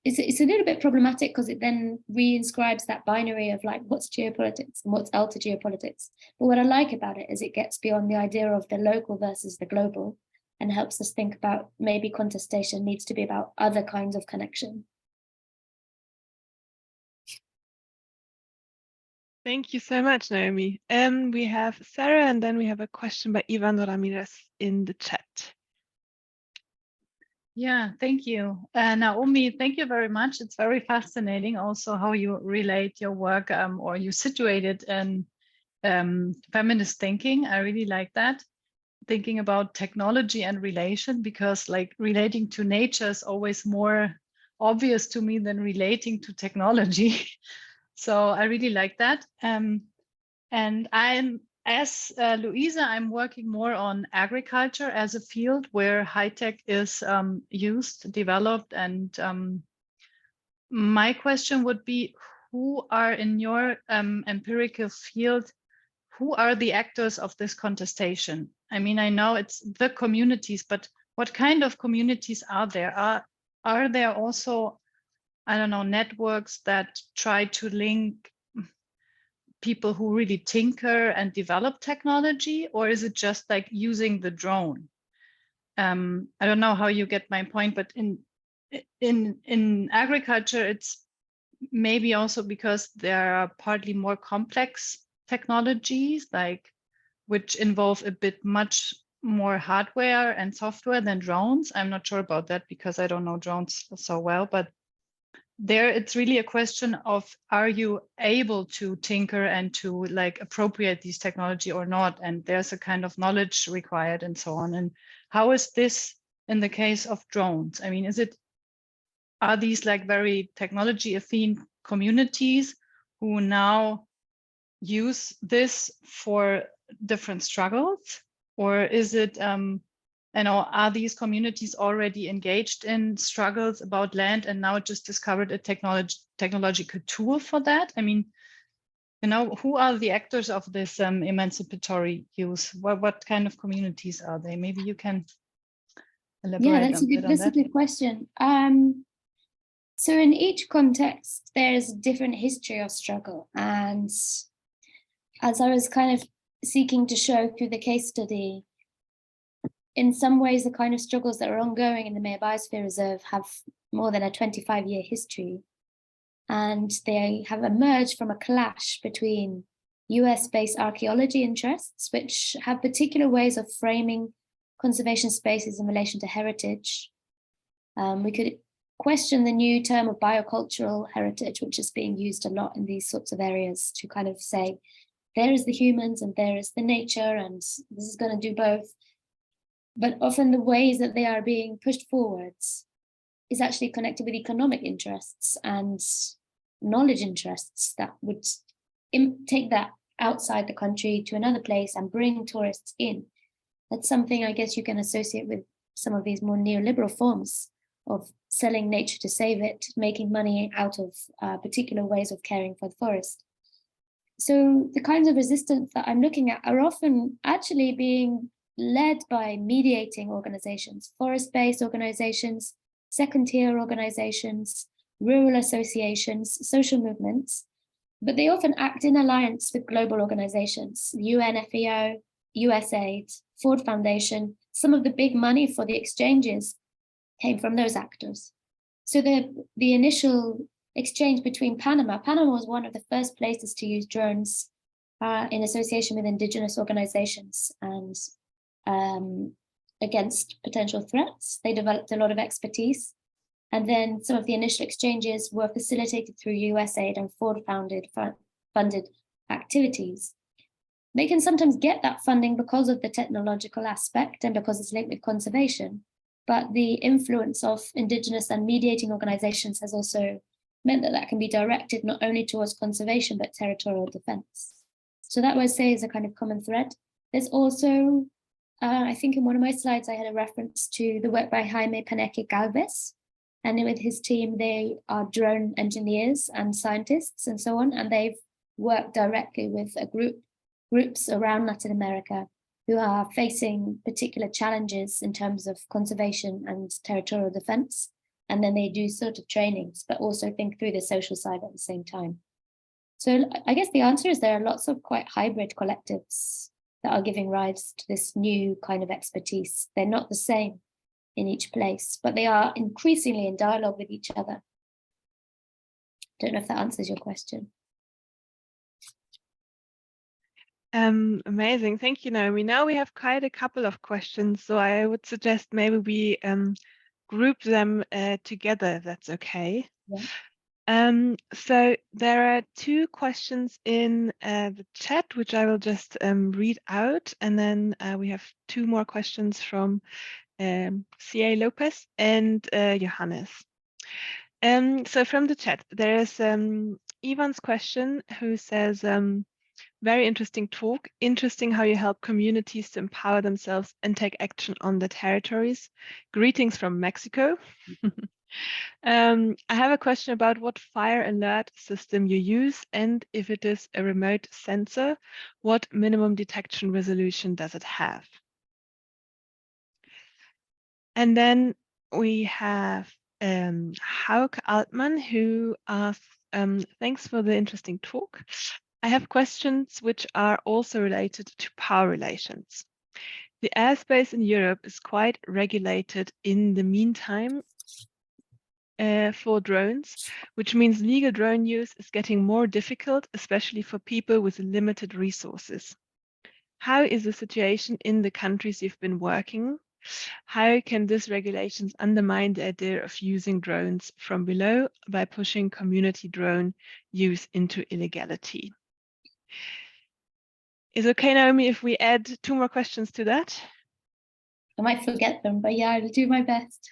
it's a little bit problematic because it then reinscribes that binary of like what's geopolitics and what's altered geopolitics. But what I like about it is it gets beyond the idea of the local versus the global and helps us think about maybe contestation needs to be about other kinds of connection. Thank you so much, Naomi. We have Sarah, and then we have a question by Ivan Ramirez in the chat. Yeah, thank you. Naomi, thank you very much. It's very fascinating also how you relate your work or you situate it in feminist thinking. I really like that. Thinking about technology and relation, because like relating to nature is always more obvious to me than relating to technology. So I really like that. And as Louisa, I'm working more on agriculture as a field where high-tech is used, developed. And my question would be, who are in your empirical field, who are the actors of this contestation? I mean, I know it's the communities, but what kind of communities are there? Are there also, I don't know, networks that try to link people who really tinker and develop technology, or is it just like using the drone? I don't know how you get my point, but in agriculture, it's maybe also because there are partly more complex technologies, like which involve a bit much more hardware and software than drones. I'm not sure about that because I don't know drones so well, but there it's really a question of, are you able to tinker and to like appropriate these technology or not? And there's a kind of knowledge required and so on. And how is this in the case of drones? I mean, are these like very technology affine communities who now use this for different struggles? Or is it, are these communities already engaged in struggles about land and now just discovered a technological tool for that? I mean, who are the actors of this emancipatory use? What kind of communities are they? Maybe you can elaborate that's a good question. So in each context, there's a different history of struggle. And as I was kind of seeking to show through the case study, in some ways, the kind of struggles that are ongoing in the Mayer Biosphere Reserve have more than a 25-year history. And they have emerged from a clash between US-based archaeology interests, which have particular ways of framing conservation spaces in relation to heritage. We could question the new term of biocultural heritage, which is being used a lot in these sorts of areas to kind of say, there is the humans and there is the nature, and this is going to do both. But often the ways that they are being pushed forwards is actually connected with economic interests and knowledge interests that would take that outside the country to another place and bring tourists in. That's something I guess you can associate with some of these more neoliberal forms of selling nature to save it, making money out of particular ways of caring for the forest. So the kinds of resistance that I'm looking at are often actually being led by mediating organizations, forest-based organizations, second-tier organizations, rural associations, social movements, but they often act in alliance with global organizations, the UNFEO, USAID, Ford Foundation. Some of the big money for the exchanges came from those actors. So the initial exchange between Panama was one of the first places to use drones in association with indigenous organizations and against potential threats. They developed a lot of expertise. And then some of the initial exchanges were facilitated through USAID and Ford funded activities. They can sometimes get that funding because of the technological aspect and because it's linked with conservation. But the influence of indigenous and mediating organizations has also meant that that can be directed not only towards conservation, but territorial defense. So that would say is a kind of common thread. There's also, I think in one of my slides, I had a reference to the work by Jaime Paneque Galvez. And with his team, they are drone engineers and scientists and so on. And they've worked directly with groups around Latin America who are facing particular challenges in terms of conservation and territorial defense. And then they do sort of trainings, but also think through the social side at the same time. So I guess the answer is there are lots of quite hybrid collectives that are giving rise to this new kind of expertise. They're not the same in each place, but they are increasingly in dialogue with each other. Don't know if that answers your question. Amazing, thank you, Naomi. Now we have quite a couple of questions, so I would suggest maybe we group them together, if that's okay. Yeah. So there are two questions in the chat, which I will just read out, and then we have two more questions from C.A. Lopez and Johannes. So from the chat, there is Ivan's question, who says, very interesting talk. Interesting how you help communities to empower themselves and take action on their territories. Greetings from Mexico. I have a question about what fire alert system you use, and if it is a remote sensor, what minimum detection resolution does it have? And then we have Hauke Altman, who asks, thanks for the interesting talk. I have questions which are also related to power relations. The airspace in Europe is quite regulated in the meantime for drones, which means legal drone use is getting more difficult, especially for people with limited resources. How is the situation in the countries you've been working? How can these regulations undermine the idea of using drones from below by pushing community drone use into illegality? Is it okay, Naomi, if we add 2 more questions to that? I might forget them, but yeah, I'll do my best.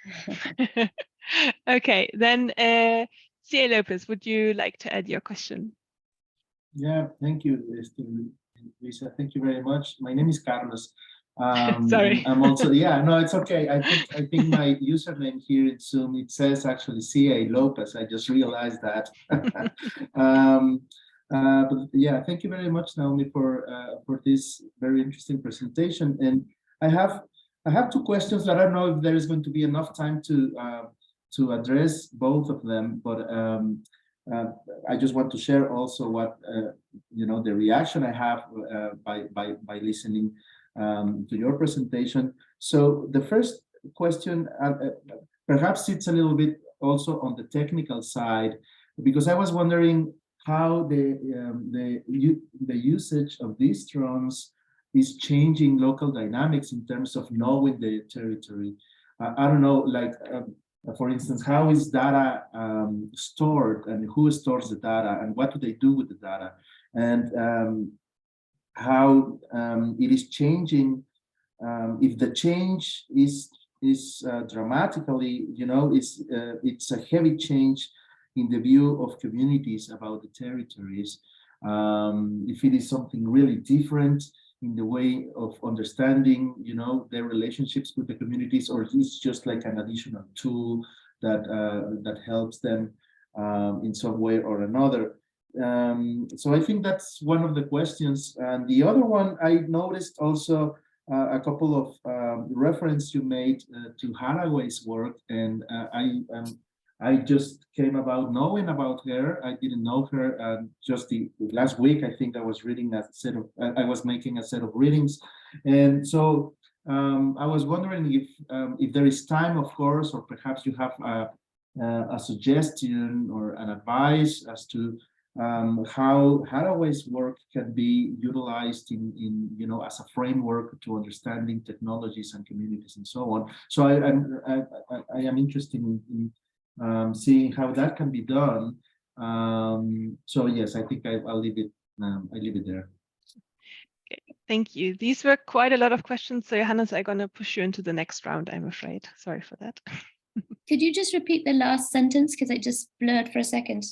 Okay, then C.A. Lopez, would you like to add your question? Yeah, thank you, Lisa. Thank you very much. My name is Carlos. Sorry. And I'm also, yeah, no, it's okay. I think my username here in Zoom, it says actually C.A. Lopez. I just realized that. But yeah, thank you very much, Naomi, for this very interesting presentation. And I have 2 questions that I don't know if there is going to be enough time to address both of them, but I just want to share also what the reaction I have by listening to your presentation. So the first question perhaps it's a little bit also on the technical side, because I was wondering how the usage of these drones is changing local dynamics in terms of knowing the territory. I don't know, like. For instance, how is data stored, and who stores the data, and what do they do with the data, and how it is changing? If the change is dramatically, it's a heavy change in the view of communities about the territories. If it is something really different in the way of understanding, their relationships with the communities, or it's just like an additional tool that helps them in some way or another. So I think that's one of the questions. And the other one, I noticed also a couple of reference you made to Haraway's work, and I just came about knowing about her. I didn't know her just the last week. I think I was reading I was making a set of readings, and so I was wondering if there is time, of course, or perhaps you have a suggestion or an advice as to how Haraway's work can be utilized in as a framework to understanding technologies and communities and so on. So I am interested in seeing how that can be done. So yes, I think I'll leave it. I leave it there. Okay, thank you. These were quite a lot of questions. So Johannes, I'm going to push you into the next round, I'm afraid. Sorry for that. Could you just repeat the last sentence, because it just blurred for a second,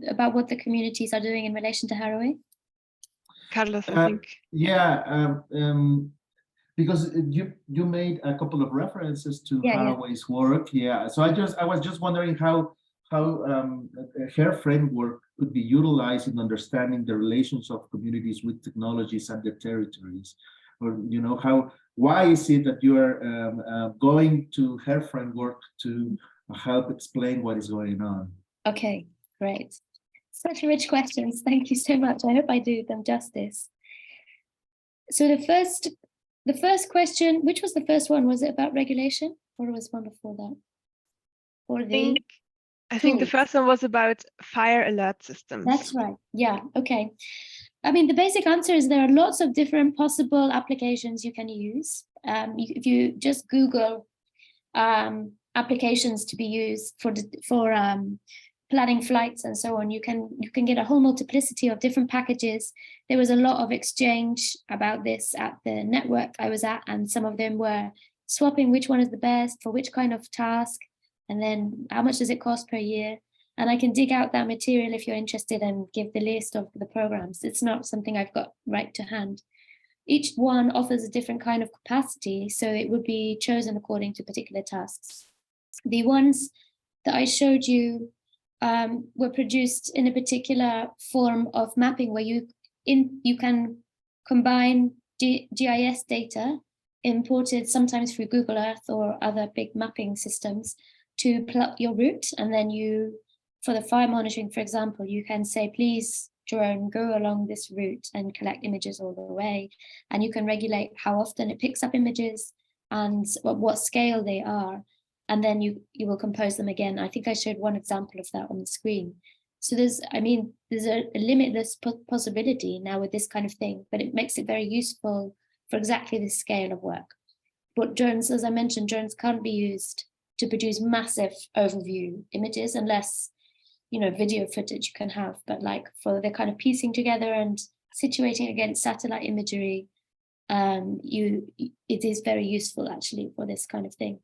about what the communities are doing in relation to Haraway? Carlos, I think. Yeah, because you made a couple of references to Haraway's work. Yeah, so I was just wondering how her framework could be utilized in understanding the relations of communities with technologies and their territories, or why is it that you are going to her framework to help explain what is going on? Okay, great. Such rich questions. Thank you so much. I hope I do them justice. So the first question, which was the first one? Was it about regulation, or was one before that? Or I think the first one was about fire alert systems. That's right. Yeah. Okay. I mean, the basic answer is there are lots of different possible applications you can use. If you just Google applications to be used for planning flights and so on, you can get a whole multiplicity of different packages. There was a lot of exchange about this at the network I was at, and some of them were swapping which one is the best for which kind of task, and then how much does it cost per year. And I can dig out that material if you're interested and give the list of the programs. It's not something I've got right to hand. Each one offers a different kind of capacity, so it would be chosen according to particular tasks. The ones that I showed you were produced in a particular form of mapping where you can combine GIS data imported sometimes through Google Earth or other big mapping systems to plot your route, and then for the fire monitoring, for example, you can say, please drone go along this route and collect images all the way. And you can regulate how often it picks up images and what scale they are. And then you will compose them again. I think I showed one example of that on the screen. So there's a limitless possibility now with this kind of thing, but it makes it very useful for exactly this scale of work. But drones, as I mentioned, drones can't be used to produce massive overview images unless, video footage you can have, but like for the kind of piecing together and situating against satellite imagery, it is very useful actually for this kind of thing.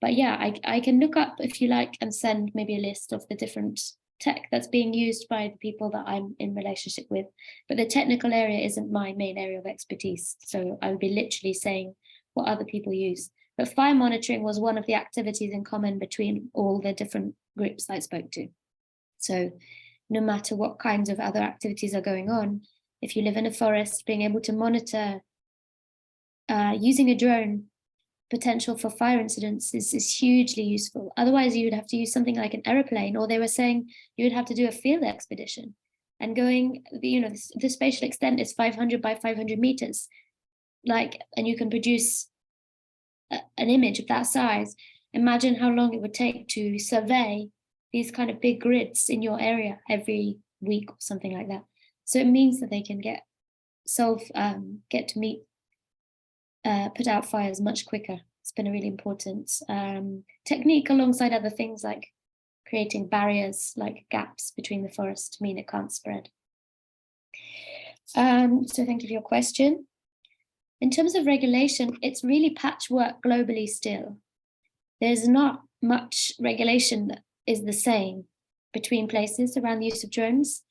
But yeah, I can look up if you like and send maybe a list of the different tech that's being used by the people that I'm in relationship with. But the technical area isn't my main area of expertise. So I would be literally saying what other people use. But fire monitoring was one of the activities in common between all the different groups I spoke to. So no matter what kinds of other activities are going on, if you live in a forest, being able to monitor using a drone, potential for fire incidents is hugely useful. Otherwise, you would have to use something like an aeroplane, or they were saying you would have to do a field expedition. And going, the spatial extent is 500 by 500 meters. And you can produce an image of that size. Imagine how long it would take to survey these kind of big grids in your area every week or something like that. So it means that they can get to put out fires much quicker. It's been a really important technique alongside other things like creating barriers, like gaps between the forest to mean it can't spread. So thank you for your question. In terms of regulation, it's really patchwork globally still. There's not much regulation that is the same between places around the use of drones.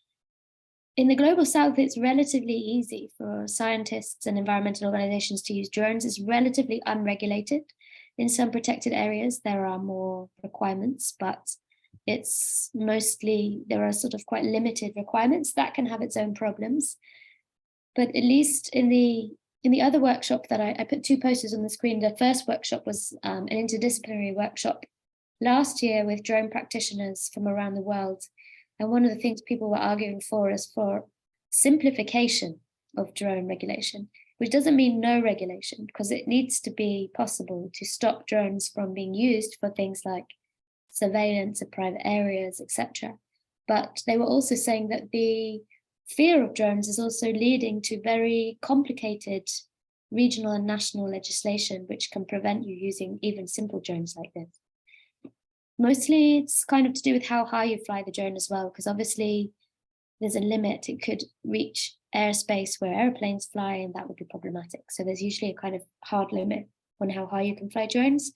In the global south, it's relatively easy for scientists and environmental organizations to use drones. It's relatively unregulated. In some protected areas, there are more requirements, but it's mostly, there are sort of quite limited requirements that can have its own problems. But at least in the other workshop that I put 2 posters on the screen, the first workshop was an interdisciplinary workshop last year with drone practitioners from around the world. And one of the things people were arguing for is for simplification of drone regulation, which doesn't mean no regulation, because it needs to be possible to stop drones from being used for things like surveillance of private areas, etc. But they were also saying that the fear of drones is also leading to very complicated regional and national legislation, which can prevent you using even simple drones like this. Mostly it's kind of to do with how high you fly the drone as well, because obviously there's a limit. It could reach airspace where airplanes fly, and that would be problematic. So there's usually a kind of hard limit on how high you can fly drones.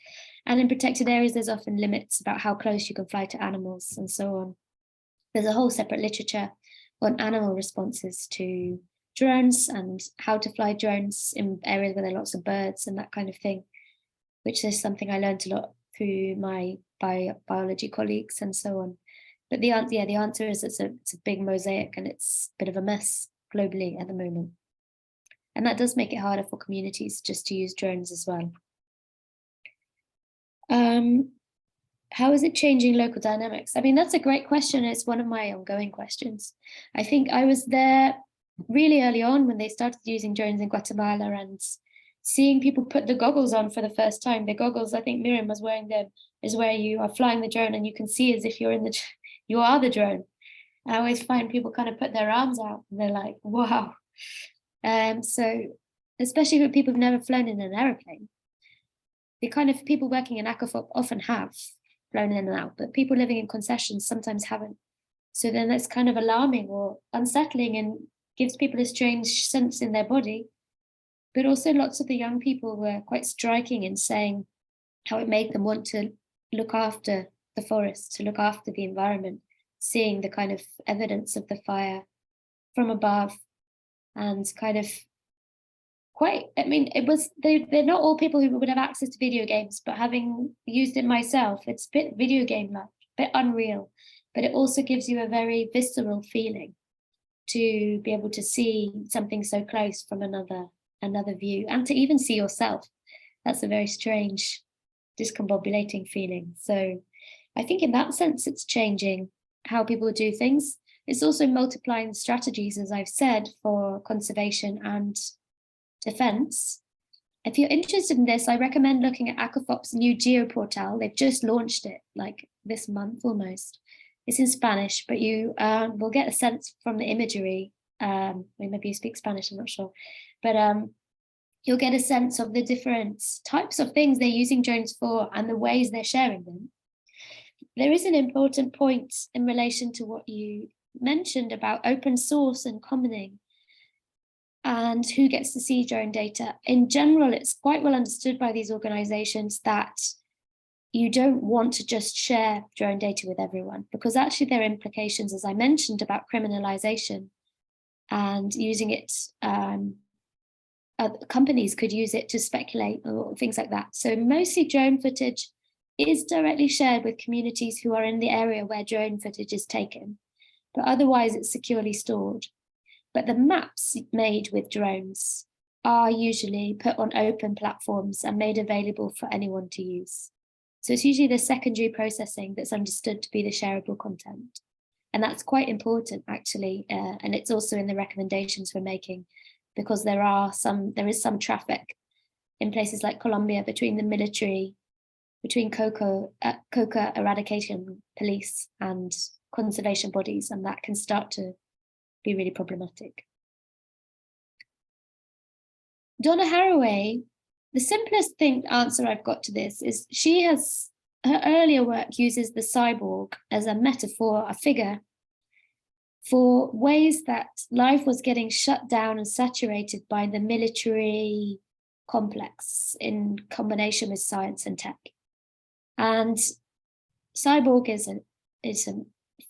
And in protected areas, there's often limits about how close you can fly to animals and so on. There's a whole separate literature on animal responses to drones and how to fly drones in areas where there are lots of birds and that kind of thing, which is something I learned a lot through my biology colleagues and so on. But the answer is it's a big mosaic, and it's a bit of a mess globally at the moment. And that does make it harder for communities just to use drones as well. How is it changing local dynamics? I mean, that's a great question. It's one of my ongoing questions. I think I was there really early on when they started using drones in Guatemala, and seeing people put the goggles on for the first time. The goggles, I think Miriam was wearing them, is where you are flying the drone and you can see as if you are the drone. I always find people kind of put their arms out and they're like, wow. So especially for people who've never flown in an aeroplane, the kind of people working in aquafop often have flown in and out, but people living in concessions sometimes haven't. So then that's kind of alarming or unsettling and gives people a strange sense in their body. But also lots of the young people were quite striking in saying how it made them want to look after the forest, to look after the environment, seeing the kind of evidence of the fire from above, and kind of they're not all people who would have access to video games, but having used it myself, it's a bit video game-like, a bit unreal, but it also gives you a very visceral feeling to be able to see something so close from another view, and to even see yourself. That's a very strange, discombobulating feeling. So I think in that sense, it's changing how people do things. It's also multiplying strategies, as I've said, for conservation and defense. If you're interested in this, I recommend looking at ACOFOP's new geoportal. They've just launched it like this month almost. It's in Spanish, but you will get a sense from the imagery. Maybe you speak Spanish, I'm not sure. But you'll get a sense of the different types of things they're using drones for and the ways they're sharing them. There is an important point in relation to what you mentioned about open source and commoning and who gets to see drone data. In general, it's quite well understood by these organizations that you don't want to just share drone data with everyone, because actually there are implications, as I mentioned, about criminalization and using it. Companies could use it to speculate or things like that. So mostly drone footage is directly shared with communities who are in the area where drone footage is taken, but otherwise it's securely stored. But the maps made with drones are usually put on open platforms and made available for anyone to use. So it's usually the secondary processing that's understood to be the shareable content. And that's quite important, actually. And it's also in the recommendations we're making, because there is some traffic in places like Colombia between the military, between coca eradication police and conservation bodies, and that can start to be really problematic. Donna Haraway, the simplest answer I've got to this is her earlier work uses the cyborg as a metaphor, a figure, for ways that life was getting shut down and saturated by the military complex in combination with science and tech. And cyborg is a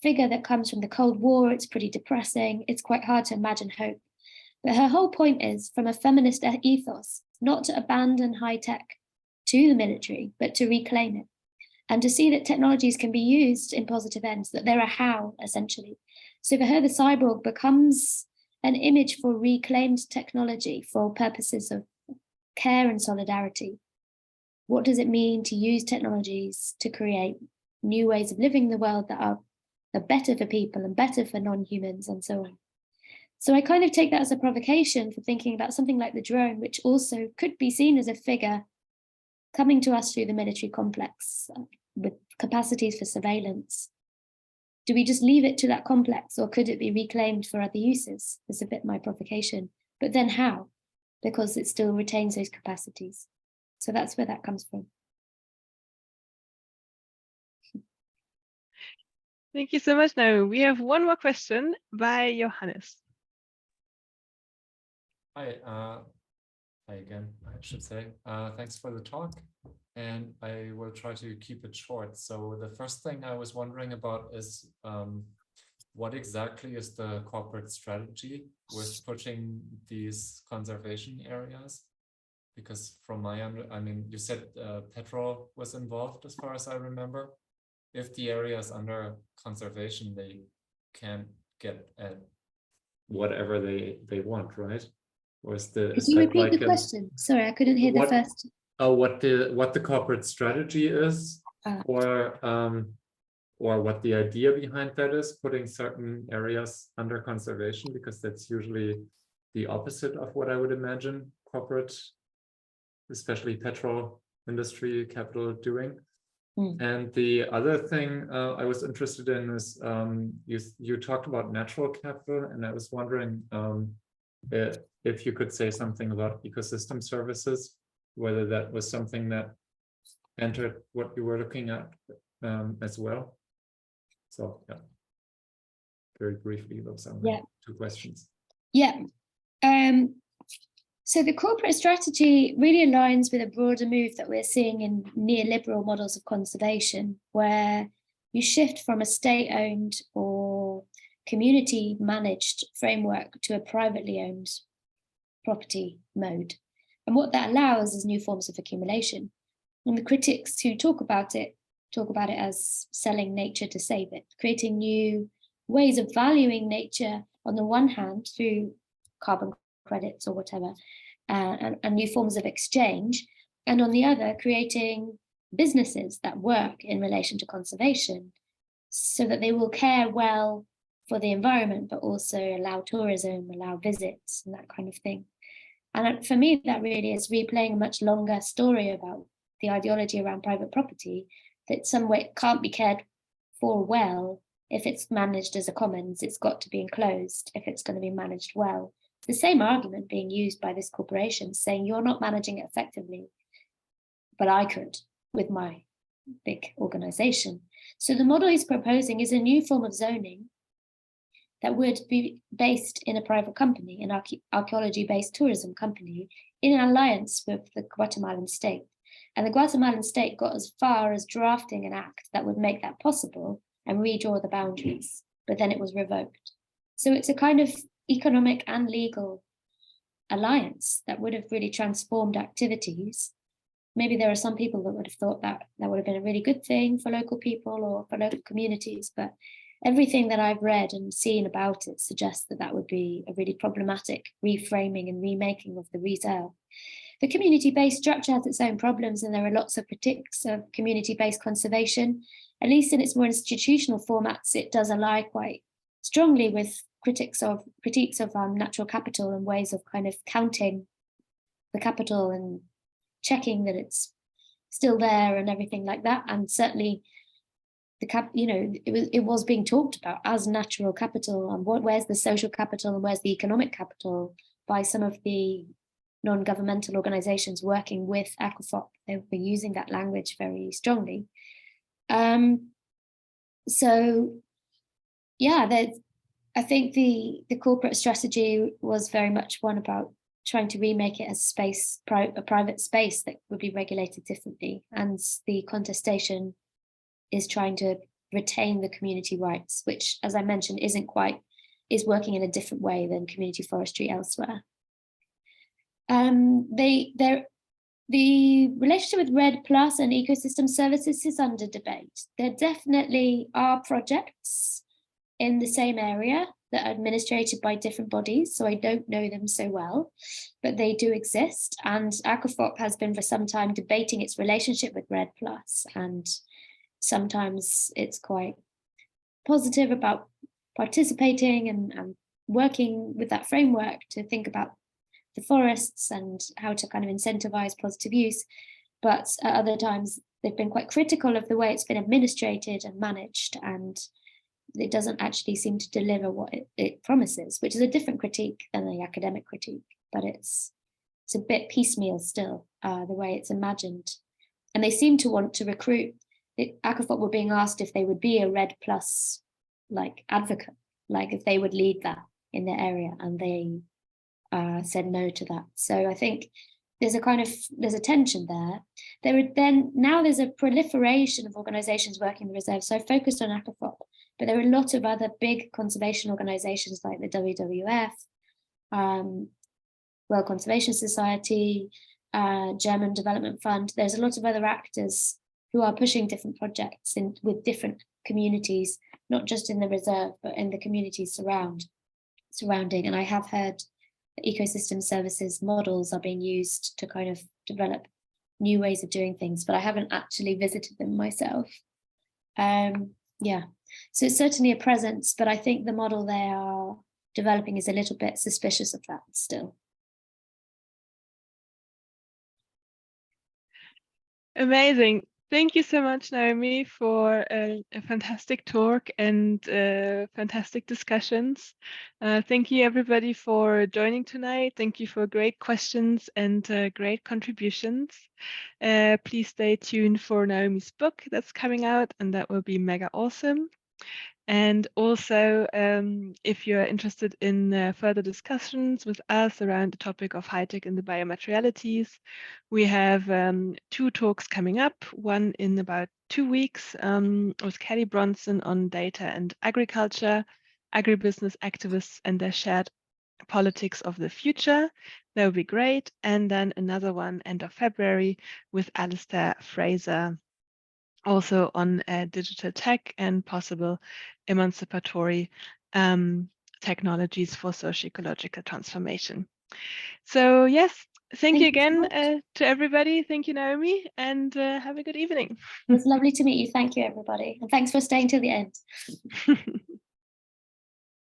figure that comes from the Cold War. It's pretty depressing. It's quite hard to imagine hope. But her whole point is, from a feminist ethos, not to abandon high tech to the military, but to reclaim it, and to see that technologies can be used in positive ends, that they're a how, essentially. So for her, the cyborg becomes an image for reclaimed technology for purposes of care and solidarity. What does it mean to use technologies to create new ways of living in the world that are better for people and better for non-humans and so on? So I kind of take that as a provocation for thinking about something like the drone, which also could be seen as a figure coming to us through the military complex with capacities for surveillance. Do we just leave it to that complex, or could it be reclaimed for other uses? It's a bit my provocation, but then how? Because it still retains those capacities. So that's where that comes from. Thank you so much, Naomi. We have one more question by Johannes. Hi, hi again, I should say. Thanks for the talk, and I will try to keep it short. So the first thing I was wondering about is what exactly is the corporate strategy with pushing these conservation areas? Because from I mean, you said petrol was involved as far as I remember. If the area is under conservation, they can get at whatever they want, right? Or is Could you repeat the question? Sorry, I couldn't hear the first. Oh, what the corporate strategy is, or what the idea behind that is, putting certain areas under conservation, because that's usually the opposite of what I would imagine corporate, especially petrol industry capital doing. And the other thing I was interested in is you talked about natural capital, and I was wondering if you could say something about ecosystem services, whether that was something that entered what you were looking at as well. So yeah, very briefly, those are my two questions. Yeah. So the corporate strategy really aligns with a broader move that we're seeing in neoliberal models of conservation, where you shift from a state-owned or community-managed framework to a privately owned property mode. And what that allows is new forms of accumulation. And the critics who talk about it as selling nature to save it, creating new ways of valuing nature on the one hand through carbon credits or whatever, and new forms of exchange, and on the other, creating businesses that work in relation to conservation so that they will care well for the environment, but also allow tourism, allow visits and that kind of thing. And for me, that really is replaying a much longer story about the ideology around private property, that some way it can't be cared for well if it's managed as a commons. It's got to be enclosed if it's going to be managed well. The same argument being used by this corporation, saying you're not managing it effectively, but I could with my big organization. So the model he's proposing is a new form of zoning that would be based in a private company, an archaeology-based tourism company, in an alliance with the Guatemalan state. And the Guatemalan state got as far as drafting an act that would make that possible and redraw the boundaries, but then it was revoked. So it's a kind of economic and legal alliance that would have really transformed activities. Maybe there are some people that would have thought that that would have been a really good thing for local people or for local communities, but everything that I've read and seen about it suggests that that would be a really problematic reframing and remaking of the resale. The community-based structure has its own problems, and there are lots of critiques of community-based conservation. At least in its more institutional formats, it does ally quite strongly with critiques of natural capital and ways of kind of counting the capital and checking that it's still there and everything like that. And certainly it was being talked about as natural capital, and where's the social capital and where's the economic capital by some of the non-governmental organizations working with ACOFOP. They were using that language very strongly. So yeah, I think the corporate strategy was very much one about trying to remake it as a private space that would be regulated differently. And the contestation is trying to retain the community rights, which, as I mentioned, is working in a different way than community forestry elsewhere. The relationship with REDD+ and ecosystem services is under debate. There definitely are projects in the same area that are administrated by different bodies, so I don't know them so well, but they do exist. And ACOFOP has been for some time debating its relationship with REDD+, and sometimes it's quite positive about participating and working with that framework to think about the forests and how to kind of incentivize positive use. But at other times, they've been quite critical of the way it's been administrated and managed, and it doesn't actually seem to deliver what it promises, which is a different critique than the academic critique, but it's a bit piecemeal still, the way it's imagined. And they seem to want to recruit. ACOFOP were being asked if they would be a REDD+ like advocate, like if they would lead that in their area, and they said no to that. So I think there's a tension there. Now there's a proliferation of organizations working the reserve. So I focused on ACOFOP, but there are a lot of other big conservation organizations like the WWF, World Conservation Society, German Development Fund. There's a lot of other actors who are pushing different projects with different communities, not just in the reserve, but in the communities surrounding. And I have heard that ecosystem services models are being used to kind of develop new ways of doing things, but I haven't actually visited them myself. Yeah, so it's certainly a presence, but I think the model they are developing is a little bit suspicious of that still. Amazing. Thank you so much, Naomi, for a fantastic talk and fantastic discussions. Thank you, everybody, for joining tonight. Thank you for great questions and great contributions. Please stay tuned for Naomi's book that's coming out, and that will be mega awesome. And also, if you're interested in further discussions with us around the topic of high-tech and the biomaterialities, we have 2 talks coming up, one in about 2 weeks with Kelly Bronson on data and agriculture, agribusiness activists and their shared politics of the future. That would be great. And then another one end of February with Alistair Fraser, also on digital tech and possible emancipatory technologies for socio-ecological transformation. So yes, thank you again to everybody. Thank you, Naomi, and have a good evening. It was lovely to meet you. Thank you, everybody. And thanks for staying till the end.